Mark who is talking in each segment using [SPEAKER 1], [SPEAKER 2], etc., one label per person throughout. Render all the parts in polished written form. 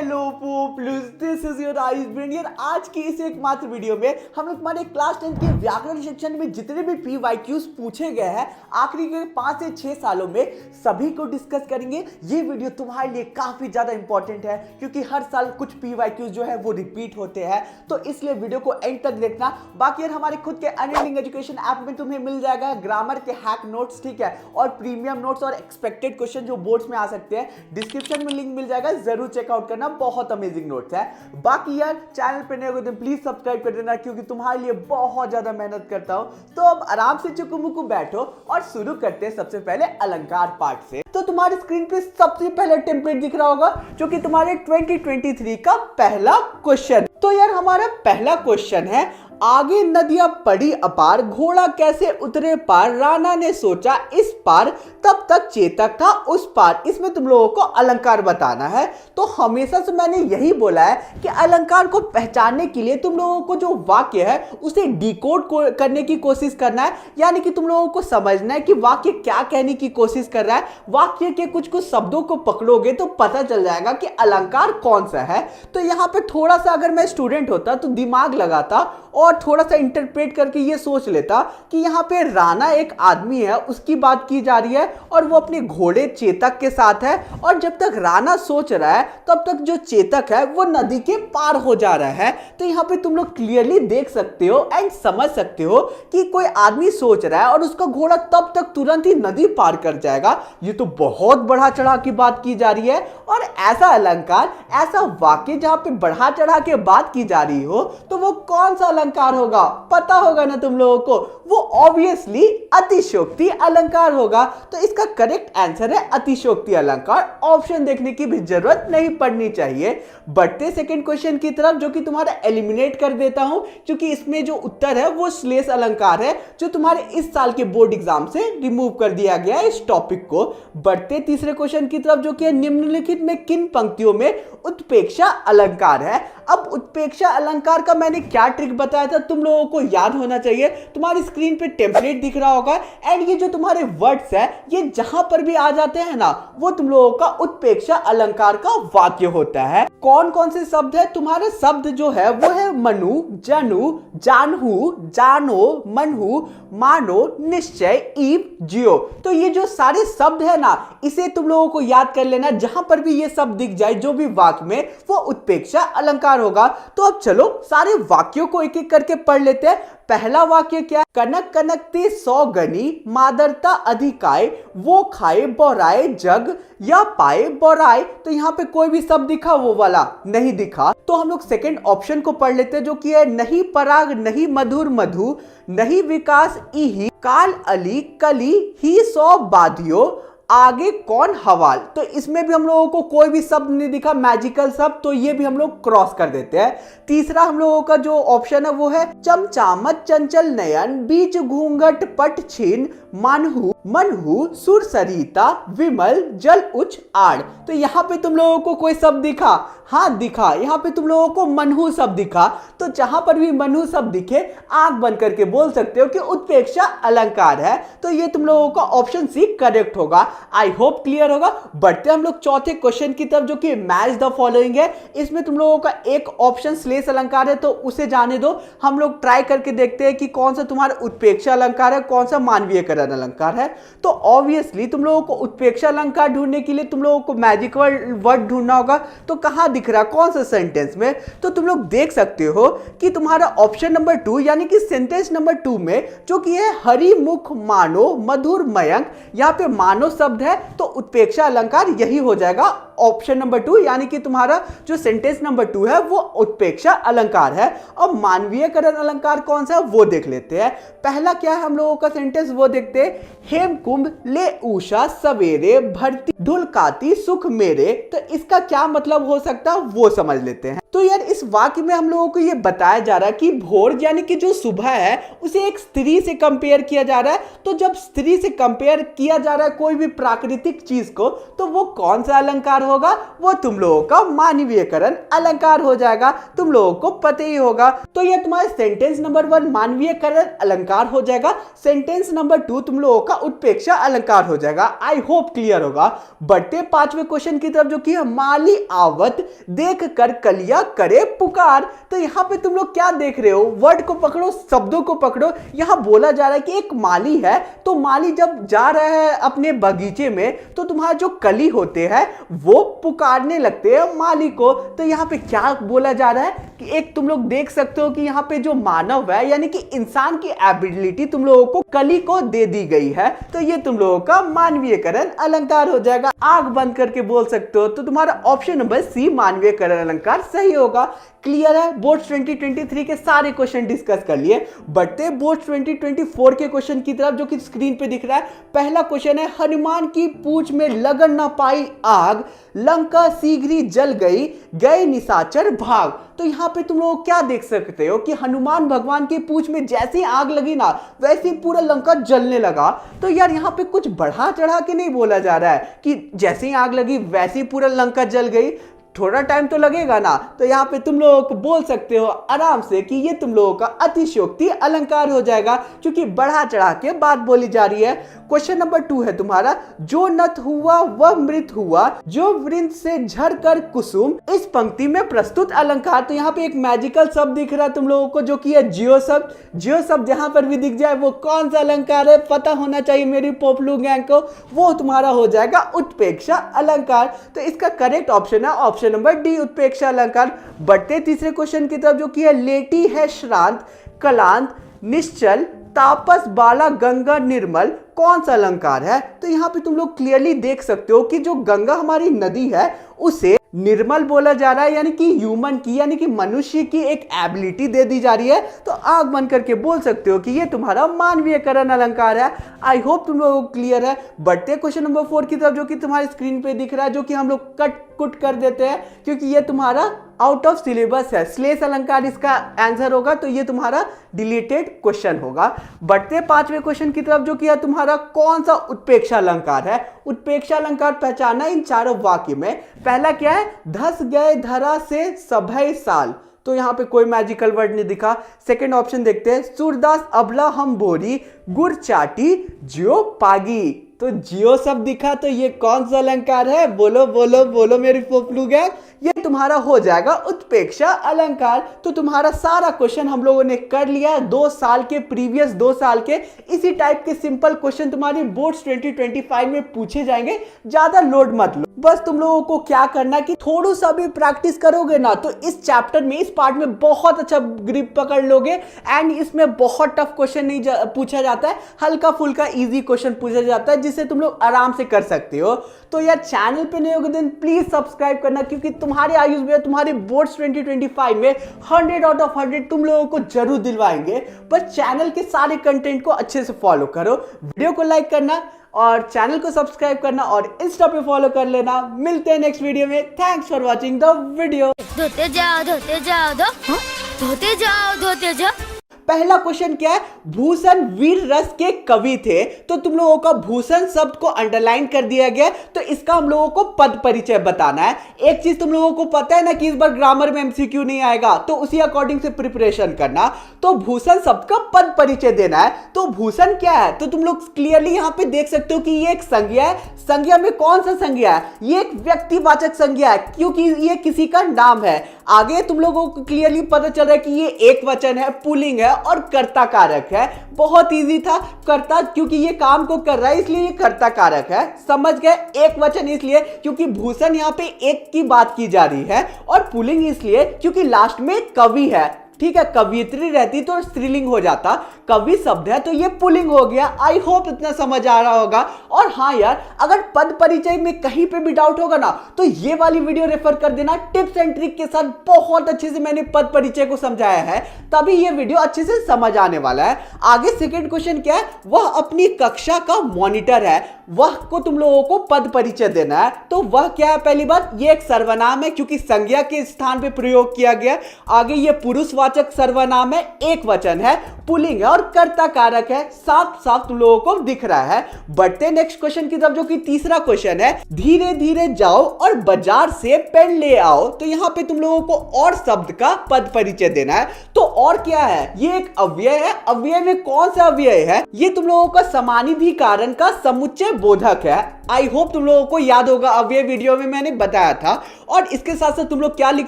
[SPEAKER 1] Hello peoples, this is your ice brain. यार आज की इस एकमात्र वीडियो में हम लोग तुम्हारे क्लास 10 के व्याकरण सेक्शन में जितने भी PYQs पूछे गए हैं आखिरी के 5 से 6 सालों में सभी को डिस्कस करेंगे। ये वीडियो तुम्हारे लिए काफी ज्यादा इंपॉर्टेंट है क्योंकि हर साल कुछ PYQs जो है वो रिपीट होते हैं, तो इसलिए वीडियो को एंड तक देखना। बाकी यार हमारे खुद के अनएंडिंग एजुकेशन ऐप में तुम्हें मिल जाएगा ग्रामर के हैक नोट्स, ठीक है, और प्रीमियम नोट्स और एक्सपेक्टेड क्वेश्चन जो बोर्ड्स में आ सकते हैं। डिस्क्रिप्शन में लिंक मिल जाएगा, जरूर चेकआउट करना, बहुत अमेजिंग नोट्स है। बाकी यार चैनल पे नए हो तो प्लीज सब्सक्राइब कर देना क्योंकि तुम्हारे लिए बहुत ज्यादा मेहनत करता हूं। तो अब आराम से चुकू बैठो और शुरू करते हैं सबसे पहले अलंकार पार्ट से। तो तुम्हारे स्क्रीन पे सबसे पहले टेम्पलेट दिख रहा होगा जो कि तुम्हारे 2023 का पहला क्वेश्चन। तो यार हमारा पहला क्वेश्चन है, आगे नदियां पड़ी अपार, घोड़ा कैसे उतरे पार, राणा ने सोचा इस पार, तब तक चेतक था उस पार। इसमें तुम लोगों को अलंकार बताना है। तो हमेशा से मैंने यही बोला है कि अलंकार को पहचानने के लिए तुम लोगों को जो वाक्य है उसे डिकोड करने की कोशिश करना है, यानी कि तुम लोगों को समझना है कि वाक्य क्या कहने की कोशिश कर रहा है। वाक्य के कुछ कुछ शब्दों को पकड़ोगे तो पता चल जाएगा कि अलंकार कौन सा है। तो यहाँ पे थोड़ा सा अगर मैं स्टूडेंट होता तो दिमाग लगाता और थोड़ा सा इंटरप्रेट करके ये सोच लेता कि यहाँ पे राणा एक आदमी है, उसकी बात की जा रही है और वो अपने घोड़े चेतक के साथ है, और जब तक राणा सोच रहा है तब तक जो चेतक है वो नदी के पार हो जा रहा है। तो यहाँ पे तुम लोग क्लियरली देख सकते हो एंड समझ सकते हो कि कोई आदमी सोच रहा है और उसका घोड़ा तब तक तुरंत ही नदी पार कर जाएगा। ये तो बहुत बढ़ा चढ़ा की बात की जा रही है, और ऐसा अलंकार, ऐसा वाक्य जहां पे बढ़ा चढ़ा के बात की जा रही हो तो वो कौन सा अलंकार होगा, पता होगा ना तुम लोगों को? वो ऑब्वियसली अतिशयोक्ति अलंकार होगा। तो इसका करेक्ट आंसर है अतिशयोक्ति अलंकार। ऑप्शन देखने की भी जरूरत नहीं पड़नी चाहिए। बढ़ते सेकंड क्वेश्चन की तरफ, जो कि तुम्हारा एलिमिनेट कर देता हूं क्योंकि इसमें जो उत्तर है वो श्लेष अलंकार है, जो तुम्हारे इस साल के बोर्ड एग्जाम से रिमूव कर दिया गया है इस टॉपिक को। बढ़ते तीसरे क्वेश्चन की तरफ, जो कि निम्नलिखित में किन पंक्तियों में उत्प्रेक्षा अलंकार है। अब उत्प्रेक्षा अलंकार का मैंने क्या ट्रिक बताया था तुम लोगों को याद होना चाहिए। तुम्हारी स्क्रीन पे टेम्पलेट दिख रहा होगा एंड ये जो तुम्हारे वर्ड्स है ये जहां पर भी आ जाते हैं ना वो तुम लोगों का उत्प्रेक्षा अलंकार का वाक्य होता है। कौन कौन से शब्द है? तुम्हारे शब्द जो है वो है मनु, जनु, जानहु, जानो, मनहु, मानो, निश्चय, ईव, जियो। तो ये जो सारे शब्द है ना इसे तुम लोगों को याद कर लेना। जहां पर भी ये शब्द दिख जाए जो भी वाक्य में, वो उत्प्रेक्षा अलंकार होगा। तो अब चलो सारे वाक्यों को एक एक करके पढ़ लेते हैं। पहला वाक्य क्या है? कनक कनकते 100 गनी, मादरता अधिकाय, वो खाए बोराए जग, या पाए बोराए। तो यहाँ पे कोई भी शब्द दिखा? वो वाला नहीं दिखा। तो हम लोग सेकंड ऑप्शन को पढ़ लेते हैं जो कि है नहीं पराग, नहीं मधुर मधु, नहीं विकास इही, काल अली कली ही 100 बाधियो, आगे कौन हवाल। तो इसमें भी हम लोगों को कोई भी शब्द नहीं दिखा, मैजिकल शब्द, तो ये भी हम लोग क्रॉस कर देते हैं। तीसरा हम लोगों का जो ऑप्शन है वो है चमचामत चंचल नयन, बीच घूंघट पट छीन, मनहु मनहु सुर सरिता, विमल जल उच्च आड़। तो यहाँ पे तुम लोगों को कोई शब्द दिखा? हाँ दिखा। यहाँ पे तुम लोगों को मनहु शब्द दिखा। तो जहां पर भी मनहु शब्द दिखे आंख बंद करके बोल सकते हो कि उत्प्रेक्षा अलंकार है। तो ये तुम लोगों का ऑप्शन सी करेक्ट होगा। आई होप क्लियर होगा। बढ़ते हम लोग चौथे क्वेश्चन की तरफ जो कि मैच द फॉलोइंग है। इसमें तुम लोगों का एक ऑप्शन श्लेष अलंकार है तो उसे जाने दो। हम लोग ट्राई करके देखते हैं कि कौन सा तुम्हारा उत्प्रेक्षा अलंकार है, कौन सा मानवीयकरण अलंकार है। तो ऑब्वियसली तुम लोगों को उत्प्रेक्षा अलंकार ढूंढने के लिए तुम लोगों को मैजिकल वर्ड ढूंढना होगा। तो कहां दिख रहा है, कौन सा सेंटेंस में? तो तुम लोग देख सकते हो कि तुम्हारा ऑप्शन नंबर 2 यानी कि सेंटेंस नंबर 2 में जो कि है हरि मुख मानो मधुर मयंक, यहां पे मानो शब्द है तो उत्प्रेक्षा अलंकार यही हो जाएगा ऑप्शन नंबर 2, यानी कि तुम्हारा जो सेंटेंस नंबर 2 है वो उत्प्रेक्षा अलंकार है। अब मानवीयकरण अलंकार कौन सा है वो देख लेते हैं। पहला क्या है हम लोगों का सेंटेंस वो देखते हैं, हेम कुंभ ले उषा सवेरे, भरती ढुलकाती सुख मेरे। तो इसका क्या मतलब हो सकता है वो समझ लेते हैं। तो तो यार इस वाक्य में हम लोगों को ये बताया जा रहा है कि भोर यानी कि जो सुबह है उसे एक स्त्री से कंपेयर किया जा रहा है। तो जब स्त्री से कंपेयर किया जा रहा है कोई भी प्राकृतिक चीज को, तो वो कौन सा अलंकार होगा? वो तुम लोगों का मानवीयकरण अलंकार हो जाएगा, तुम लोगों को पता ही होगा। तो ये तुम्हारा सेंटेंस नंबर 1 मानवीयकरण अलंकार हो जाएगा। सेंटेंस नंबर 2 तुम लोगों का उत्प्रेक्षा अलंकार हो जाएगा। आई होप क्लियर होगा। बढ़ते 5वें क्वेश्चन की तरफ, जो कि माली आवत देख कर कलिया करे पुकार। तो यहां पे तुम लोग क्या देख रहे हो? वर्ड को पकड़ो, शब्दों को पकड़ो। यहां बोला जा रहा है कि एक माली है, तो माली जब जा रहा है अपने बगीचे में, तो तुम्हारा जो कली होते हैं वो पुकारने लगते हैं माली को। तो यहां पे क्या बोला जा रहा है कि एक तुम लोग देख सकते हो कि यहां पे जो मानव है यानी कि इंसान की एबिलिटी तुम लोगों को कली को दे दी गई है। तो ये तुम लोगों का मानवीयकरण अलंकार हो जाएगा। आंख बंद करके बोल सकते हो। तो तुम्हारा ऑप्शन नंबर सी मानवीयकरण अलंकार सही होगा। क्लियर है? बोर्ड्स 2023 के सारे क्वेश्चन डिस्कस कर लिए। बढ़ते बोर्ड्स 2024 के क्वेश्चन की तरफ, जो कि स्क्रीन पे दिख रहा है। पहला क्वेश्चन है, हनुमान की पूंछ में लगन ना पाई आग, लंका शीघ्र ही जल गई, गए निशाचर भाग। तो यहाँ पे तुम लोग क्या देख सकते हो कि हनुमान भगवान की पूंछ में जैसे आग लगी ना, वैसे ही पूरा लंका जलने लगा। तो यार यहाँ पे कुछ बढ़ा चढ़ा के नहीं बोला जा रहा है कि जैसे ही आग लगी वैसे ही पूरा लंका जल गई। थोड़ा टाइम तो लगेगा ना। तो यहाँ पे तुम लोगों को बोल सकते हो आराम से कि ये तुम लोगों का अतिशयोक्ति अलंकार हो जाएगा, क्योंकि बढ़ा चढ़ा के बात बोली जा रही है। क्वेश्चन नंबर 2 है तुम्हारा, जो नत हुआ वह मृत हुआ, जो वृंद से झर कर कुसुम। इस पंक्ति में प्रस्तुत अलंकार। तो यहाँ पे एक मैजिकल शब्द दिख रहा है तुम लोगों को, जो कि है जियो शब्द। जियो शब्द जहां पर भी दिख जाए वो कौन सा अलंकार है पता होना चाहिए मेरी पोपलू गैंग को। वो तुम्हारा हो जाएगा उत्प्रेक्षा अलंकार। तो इसका करेक्ट ऑप्शन है ऑप्शन नंबर डी उत्प्रेक्षा अलंकार। बढ़ते तीसरे क्वेश्चन की तरफ, जो कि है लेटी है श्रांत कलांत निश्चल तापस बाला गंगा निर्मल, कौन सा अलंकार है? तो यहाँ पे तुम लोग क्लियरली देख सकते हो कि जो गंगा हमारी नदी है उसे निर्मल बोला जा रहा है, यानी कि ह्यूमन की यानी कि मनुष्य की एक एबिलिटी दे दी जा रही है। तो आंख बंद करके बोल सकते हो कि ये तुम्हारा मानवीयकरण अलंकार है। आई होप तुम लोगों को क्लियर है। बढ़ते क्वेश्चन नंबर 4 की तरफ, जो कि तुम्हारी स्क्रीन पे दिख रहा है, जो कि हम लोग कट कुट कर देते हैं क्योंकि ये तुम्हारा आउट ऑफ सिलेबस है। श्लेष अलंकार इसका आंसर होगा, तो ये तुम्हारा डिलीटेड क्वेश्चन होगा। बढ़ते 5वें क्वेश्चन की तरफ, जो कि है तुम्हारा कौन सा उत्प्रेक्षा अलंकार है? उत्प्रेक्षा अलंकार पहचाना इन चारों वाक्य में। पहला क्या है? धस गए धरा से सभय साल। तो यहाँ पे कोई मैजिकल वर्ड नहीं दिखा। सेकंड ऑप्शन देखते हैं, सूरदास अबला हम बोरी गुड़ चाटी जियो पागी। तो जियो सब दिखा, तो ये कौन सा अलंकार है? बोलो बोलो बोलो मेरी पोपलू गैंग। ये तुम्हारा हो जाएगा उत्प्रेक्षा अलंकार। तो तुम्हारा सारा क्वेश्चन हम लोगों ने कर लिया है। 2 साल के प्रीवियस 2 साल के इसी टाइप के सिंपल क्वेश्चन तुम्हारी बोर्ड्स 2025 में पूछे जाएंगे। ज्यादा लोड मत लो। बस तुम लोगों को क्या करना कि थोड़ा सा भी प्रैक्टिस करोगे ना, तो इस चैप्टर में इस पार्ट में बहुत अच्छा ग्रिप पकड़ लोगे। एंड इसमें बहुत टफ क्वेश्चन नहीं पूछा जाता है, हल्का फुल्का इजी क्वेश्चन पूछा जाता है, जिसे तुम लोग आराम से कर सकते हो। तो यार चैनल पे नहीं होगे दिन प्लीज सब्सक्राइब करना, क्योंकि तुम्हारे आयुष में तुम्हारे बोर्ड्स 2025 में 100 आउट ऑफ 100 तुम लोगों को जरूर दिलवाएंगे। पर चैनल के सारे कंटेंट को अच्छे से फॉलो करो। वीडियो को लाइक करना और चैनल को सब्सक्राइब करना और इंस्टा पे फॉलो कर लेना। मिलते हैं नेक्स्ट वीडियो में। Thanks for watching the video.
[SPEAKER 2] धोते जाओ धोते जाओ धोते जाओ धोते जाओ।
[SPEAKER 1] पहला क्वेश्चन क्या है? भूषण वीर रस के कवि थे। तो तुम लोगों का भूषण शब्द को अंडरलाइन कर दिया गया। तो इसका हम लोगों को पद परिचय बताना है। एक चीज तुम लोगों को पता है ना कि इस बार ग्रामर में एमसीक्यू नहीं आएगा, तो उसी अकॉर्डिंग से प्रिपरेशन करना। तो भूषण शब्द का पद परिचय देना है। तो भूषण क्या है? तो तुम लोग क्लियरली यहाँ पे देख सकते हो कि ये एक संज्ञा है। संज्ञा में कौन सा संज्ञा है? ये एक व्यक्तिवाचक संज्ञा है, क्योंकि ये किसी का नाम है। आगे तुम लोगों को क्लियरली पता चल रहा है कि ये एक वचन है, पुल्लिंग है और कर्ता कारक है। बहुत इजी था। कर्ता क्योंकि ये काम को कर रहा है इसलिए ये कर्ता कारक है। समझ गए? एक वचन इसलिए क्योंकि भूषण यहाँ पे एक की बात की जा रही है, और पुल्लिंग इसलिए क्योंकि लास्ट में कवि है। ठीक है, कवियत्री रहती तो स्त्रीलिंग हो जाता, कवि शब्द है तो ये पुल्लिंग हो गया। आई होप इतना समझ आ रहा होगा। और हाँ यार, अगर पद परिचय में कहीं पे भी डाउट होगा ना तो ये वाली वीडियो रेफर कर देना, टिप्स एंड ट्रिक के साथ बहुत अच्छे से मैंने पद परिचय को समझाया है, तभी ये वीडियो अच्छे से समझ आने वाला है। आगे सेकंड क्वेश्चन क्या है, वह अपनी कक्षा का मॉनिटर है, वह को तुम लोगों को पद परिचय देना है। तो वह क्या है, पहली बात ये एक सर्वनाम है क्योंकि संज्ञा के स्थान पे प्रयोग किया गया। आगे ये पुरुषवाचक सर्वनाम है, एक वचन है, पुल्लिंग है और कर्ता कारक है, साफ साफ तुम लोगों को दिख रहा है। बढ़ते नेक्स्ट क्वेश्चन की तरफ, जो कि तीसरा क्वेश्चन है, धीरे धीरे जाओ और बाजार से पेन ले आओ। तो यहां पे तुम लोगों को और शब्द का पद परिचय देना है। तो और क्या है, ये एक अव्यय है। अव्यय में कौन सा अव्यय है, ये तुम लोगों का समानाधिकरण का समुच्चय बोधक है। आई होप तुम लोगों को याद होगा, अव्यय वीडियो में मैंने बताया था। और इसके साथ साथ तुम लोग क्या लिख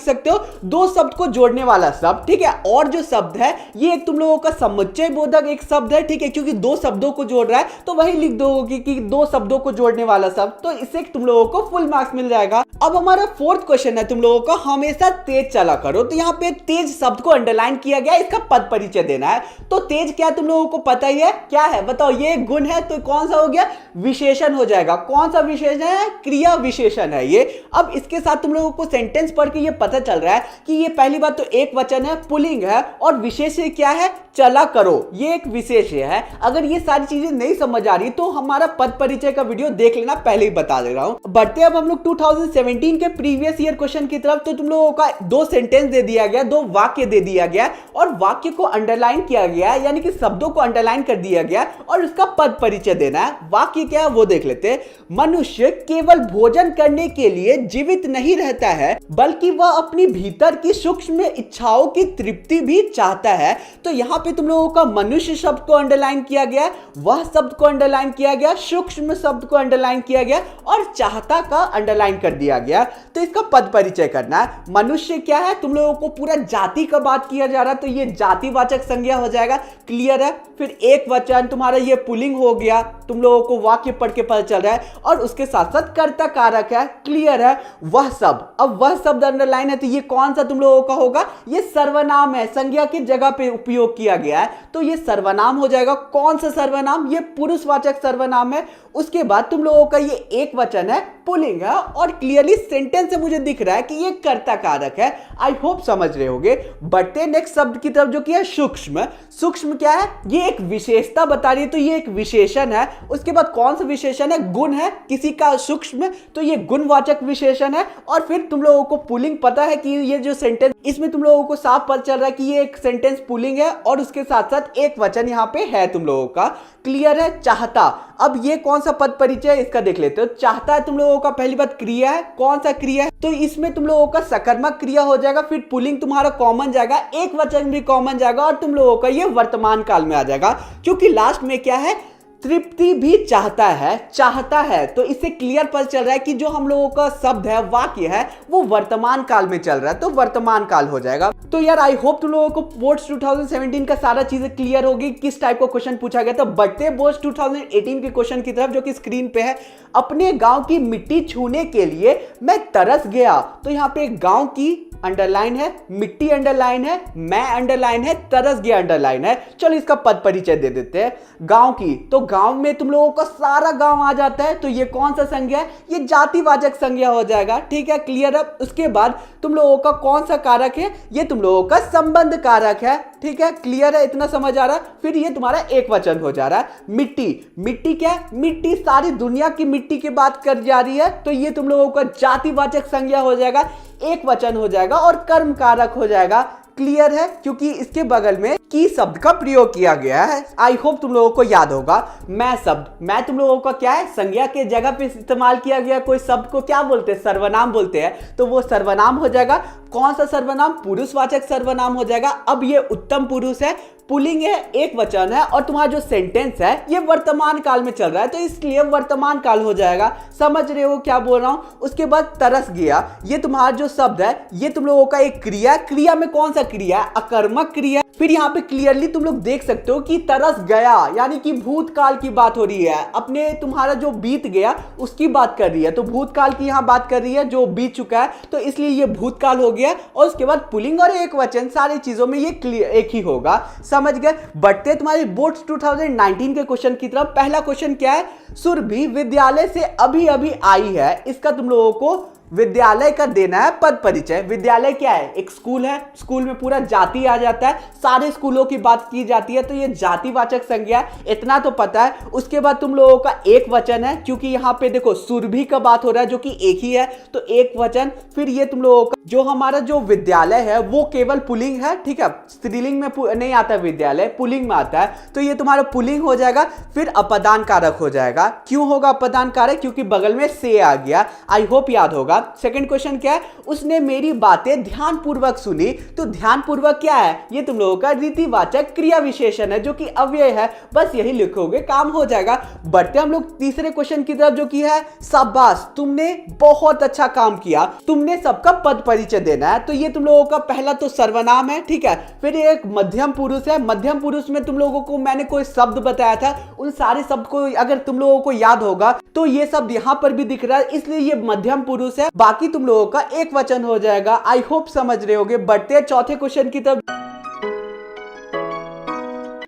[SPEAKER 1] सकते हो, दो शब्द को जोड़ने वाला शब्द, ठीक है। और जो शब्द है ये एक तुम लोगों का समुच्चय बोधक एक शब्द है, ठीक है, क्योंकि दो शब्दों को जोड़ रहा है तो वही लिख दोगे कि दो शब्दों को जोड़ने वाला शब्द, तो इससे तुम लोगों को फुल मार्क्स मिल जाएगा। अब हमारा फोर्थ क्वेश्चन है, तुम लोगों का हमेशा तेज चला करो। तो यहाँ पे तेज शब्द को अंडरलाइन किया गया, इसका पद परिचय देना है। तो तेज क्या तुम लोगों को पता ही है, क्या है बताओ, ये एक गुण है, तो कौन सा हो गया, विशेषण हो जाएगा। कौन सा विशेषण है, क्रिया विशेषण है ये। अब इसके साथ तुम लोगों को सेंटेंस पढ़ के ये पता चल रहा है कि ये पहली बात तो एक वचन है, पुल्लिंग है, और विशेष्य क्या है, चला करो, ये एक विशेष्य है। अगर ये सारी चीजें नहीं समझ आ रही तो हमारा पद परिचय का वीडियो देख लेना, पहले ही बता दे रहा हूं। बढ़ते अब हम लोग 2017 के प्रीवियस ईयर क्वेश्चन की तरफ। तो तुम लोगों का दो सेंटेंस दे दिया गया, दो वाक्य दे दिया गया और वाक्य को अंडरलाइन किया गया, यानी कि शब्दों को अंडरलाइन कर दिया गया और उसका पद परिचय देना है। वाक्य क्या है वो देख लेते हैं। मनुष्य केवल भोजन करने के लिए जीवित नहीं रहता है, बल्कि वह अपनी भीतर की सूक्ष्म इच्छाओं की तृप्ति भी चाहता है। तो यहाँ पे तुम लोगों का मनुष्य शब्द को अंडरलाइन किया गया, वह शब्द को अंडरलाइन किया गया, सूक्ष्म शब्द को अंडरलाइन किया गया और चाहता का अंडरलाइन कर दिया गया। तो इसका पद परिचय करना है। मनुष्य क्या है, तुम लोगों को पूरा जाति का बात किया जा रहा है, तो ये जातिवाचक संज्ञा हो जाएगा, क्लियर है। फिर एक वचन तुम्हारा ये पुल्लिंग हो गया, तुम लोगों को वाक्य पढ़ के पता चल रहा है, और उसके साथ साथ कर्ता कारक है, क्लियर है। वह शब्द, अब वह शब्द अंडरलाइन है, तो ये कौन सा तुम लोगों का होगा, ये सर्वनाम है, संज्ञा की जगह पे उपयोग किया गया है, तो ये सर्वनाम हो जाएगा। कौन सा सर्वनाम, ये पुरुषवाचक सर्वनाम है। उसके बाद तुम लोगों का ये एक वचन है, पुल्लिंग है, और क्लियरली सेंटेंस से मुझे दिख रहा है कि ये कर्ता कारक है। आई होप समझ रहे होगे। बढ़ते नेक्स्ट शब्द की तरफ, जो कि है सूक्ष्म। सूक्ष्म क्या है, ये एक विशेषता बता रही है, तो ये एक विशेषण है। उसके बाद कौन सा विशेषण है, गुण है किसी का सूक्ष्म, तो ये गुणवाचक विशेषण है। और फिर तुम लोगों को पुल्लिंग पता है कि ये जो सेंटेंस, इसमें तुम लोगों को साफ पता चल रहा है कि ये एक सेंटेंस पुल्लिंग है और उसके साथ साथ एक वचन यहाँ पे है तुम लोगों का, क्लियर है। चाहता, अब ये कौन सा पद परिचय है, इसका देख लेते हो। चाहता है तुम लोगों का पहली बात क्रिया है, कौन सा क्रिया है, तो इसमें तुम लोगों का सकर्मक क्रिया हो जाएगा। फिर पुल्लिंग तुम्हारा कॉमन जाएगा, एक वचन भी कॉमन जाएगा और तुम लोगों का ये वर्तमान काल में आ जाएगा, क्योंकि लास्ट में क्या है, तृप्ति भी चाहता है, चाहता है। तो इससे क्लियर पता चल रहा है कि जो हम लोगों का शब्द है, वाक्य है, वो वर्तमान काल में चल रहा है, तो वर्तमान काल हो जाएगा। तो यार आई होप तुम लोगों को बोर्ड्स 2017 का सारा चीजें क्लियर होगी, किस टाइप का क्वेश्चन पूछा गया था। बढ़ते बोर्ड्स 2018 के क्वेश्चन की तरफ, जो कि स्क्रीन पे है। अपने गांव की मिट्टी छूने के लिए मैं तरस गया। तो यहाँ पे गांव की अंडरलाइन है, मिट्टी अंडरलाइन है, मैं अंडरलाइन है, तरस गया अंडरलाइन है। चलो इसका पद परिचय दे देते हैं। गांव की, तो गांव में तुम लोगों का सारा गांव आ जाता है, तो ये कौन सा संज्ञा है, ये जातिवाचक संज्ञा हो जाएगा, ठीक है, क्लियर है। उसके बाद तुम लोगों का कौन सा कारक है, ये तुम लोगों का संबंध कारक है, ठीक है, क्लियर है, इतना समझ आ रहा है। फिर ये तुम्हारा एक वचन हो जा रहा है। मिट्टी, मिट्टी क्या है, मिट्टी सारी दुनिया की मिट्टी की बात कर जा रही है, तो ये तुम लोगों का जातिवाचक संज्ञा हो जाएगा, एक वचन हो जाएगा और कर्म कारक हो जाएगा, क्लियर है, क्योंकि इसके बगल में की शब्द का प्रयोग किया गया है। आई होप तुम लोगों को याद होगा। मैं शब्द, मैं तुम लोगों का क्या है, संज्ञा के जगह पे इस्तेमाल किया गया कोई शब्द को क्या बोलते हैं, सर्वनाम बोलते हैं, तो वो सर्वनाम हो जाएगा। कौन सा सर्वनाम, पुरुषवाचक सर्वनाम हो जाएगा। अब ये उत्तम पुरुष है, पुल्लिंग है, एक वचन है, और तुम्हारा जो सेंटेंस है ये वर्तमान काल में चल रहा है, तो इसलिए वर्तमान काल हो जाएगा। समझ रहे हो क्या बोल रहा हूं। उसके बाद तरस गया, ये तुम्हारा जो शब्द है ये तुम लोगों का एक क्रिया, क्रिया में कौन सा क्रिया है, अकर्मक क्रिया। फिर यहाँ पे पे क्लियरली तुम लोग देख सकते हो कि तरस गया यानी कि भूतकाल की बात हो रही है, अपने तुम्हारा जो बीत गया उसकी बात कर रही है। तो भूतकाल की यहाँ बात कर रही है जो बीत चुका है, तो इसलिए ये भूतकाल हो गया। और उसके बाद पुल्लिंग और एक वचन सारी चीजों में ये एक ही होगा, समझ गए। बढ़ते तुम्हारे बोर्ड्स 2019 के क्वेश्चन की तरफ। पहला क्वेश्चन क्या है, सुरभि विद्यालय से अभी अभी आई है, इसका तुम लोगों को विद्यालय का देना है पद परिचय। विद्यालय क्या है, एक स्कूल है, स्कूल में पूरा जाति आ जाता है, सारे स्कूलों की बात की जाती है, तो ये जातिवाचक संज्ञा, इतना तो पता है। उसके बाद तुम लोगों का एक वचन है, क्योंकि यहाँ पे देखो सुरभि का बात हो रहा है जो कि एक ही है, तो एक वचन। फिर ये तुम लोगों का जो हमारा जो विद्यालय है वो केवल पुल्लिंग है, ठीक है, स्त्रीलिंग में नहीं आता विद्यालय, पुल्लिंग में आता है, तो ये तुम्हारा पुल्लिंग हो जाएगा। फिर अपदान कारक हो जाएगा। क्यों होगा अपदान कारक, क्योंकि बगल में से आ गया। आई होप याद होगा। सेकंड क्वेश्चन क्या है, उसने मेरी बातें ध्यानपूर्वक सुनी, तो ध्यानपूर्वक क्या है, ये तुम लोगों का रीतिवाचक क्रिया विशेषण है जो कि अव्यय है, बस यही लिखोगे काम हो जाएगा। बढ़ते हम लोग तीसरे क्वेश्चन की तरफ जो कि है, शाबाश तुमने बहुत अच्छा काम किया, तुमने सबका पद परिचय देना है। तो ये तुम लोगों का पहला तो सर्वनाम है, ठीक है। फिर एक मध्यम पुरुष है, मध्यम पुरुष में तुम लोगों को मैंने कोई शब्द बताया था, उन सारे शब्द को अगर तुम लोगों को याद होगा तो ये शब्द यहां पर भी दिख रहा है, इसलिए ये मध्यम पुरुष है। बाकी तुम लोगों का एक वचन हो जाएगा। आई होप समझ रहे होगे। बढ़ते हैं चौथे क्वेश्चन की तरफ।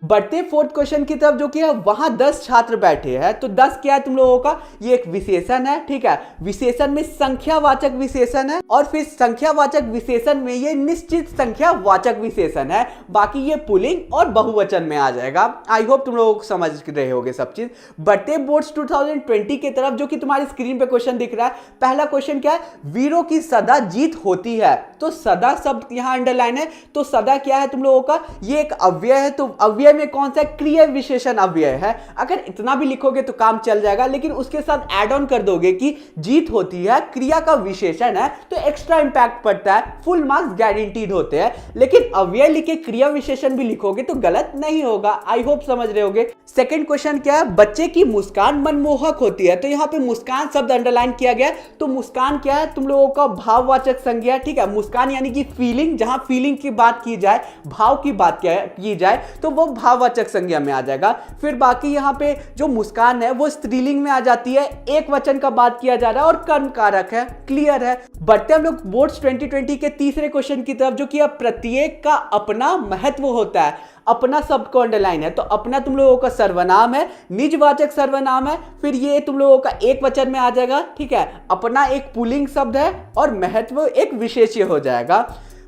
[SPEAKER 1] बढ़ते फोर्थ क्वेश्चन की तरफ जो कि है, वहां 10 छात्र बैठे हैं, तो 10 क्या है तुम लोगों का, ये एक विशेषण है, ठीक है। विशेषण में संख्यावाचक विशेषण है, और फिर संख्यावाचक विशेषण में ये निश्चित संख्यावाचक विशेषण है। बाकी ये पुल्लिंग और बहुवचन में आ जाएगा। आई होप तुम लोग समझ रहे होगे सब चीज। बढ़ते बोर्ड्स 2020 की तरफ जो कि तुम्हारी स्क्रीन पे क्वेश्चन दिख रहा है। पहला क्वेश्चन क्या है, वीरों की सदा जीत होती है, तो सदा शब्द यहां अंडरलाइन है, तो सदा क्या है तुम लोगों का, ये एक अव्यय है, तो अव्यय में कौन सा क्रिया विशेषण अव्यय है। अगर इतना भी लिखोगे तो काम चल जाएगा, लेकिन उसके साथ ऐड ऑन कर दोगे कि जीत होती है, क्रिया का विशेषण है, तो एक्स्ट्रा इंपैक्ट पड़ता है, फुल मार्क्स गारंटीड होते हैं। लेकिन अव्यय लिखे क्रिया विशेषण भी लिखोगे तो गलत नहीं होगा। आई होप समझ रहे होगे। सेकंड क्वेश्चन क्या है, बच्चे की मुस्कान मनमोहक होती है, तो यहाँ पे मुस्कान शब्द अंडरलाइन किया गया। तो मुस्कान क्या है तुम लोगों का, भाववाचक संज्ञा, ठीक है। मुस्कान यानी कि फीलिंग, जहां फीलिंग की बात की जाए, भाव की बात की जाए, तो वो भाववाचक संज्ञा में आ जाएगा। फिर बाकी यहाँ पे जो मुस्कान है वो स्त्रीलिंग में आ जाती है, एक वचन का बात किया जा रहा है, और कर्म कारक है। क्लियर है। बढ़ते हम लोग बोर्ड्स 2020 के तीसरे क्वेश्चन की तरफ जो कि प्रत्येक का अपना महत्व होता है। अपना शब्द को अंडरलाइन है, तो अपना तुम लोगों का सर्वनाम है, निजवाचक सर्वनाम है, फिर ये तुम लोगों का एक वचन में आ जाएगा, ठीक है। अपना एक पुल्लिंग शब्द है और महत्व एक विशेष्य हो जाएगा।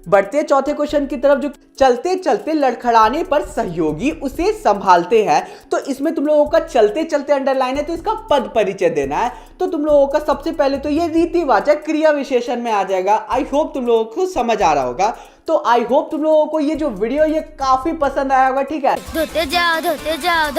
[SPEAKER 1] बढ़ते चौथे क्वेश्चन की तरफ जो चलते चलते लड़खड़ाने पर सहयोगी उसे संभालते हैं, तो इसमें तुम लोगों का चलते चलते अंडरलाइन है, तो इसका पद परिचय देना है। तो तुम लोगों का सबसे पहले तो ये रीतिवाचक क्रिया विशेषण में आ जाएगा। आई होप तुम लोगों को समझ आ रहा होगा। तो आई होप तुम लोगों को ये जो वीडियो ये काफी पसंद आया होगा, ठीक है।
[SPEAKER 2] धोते जाओ धोते जाओ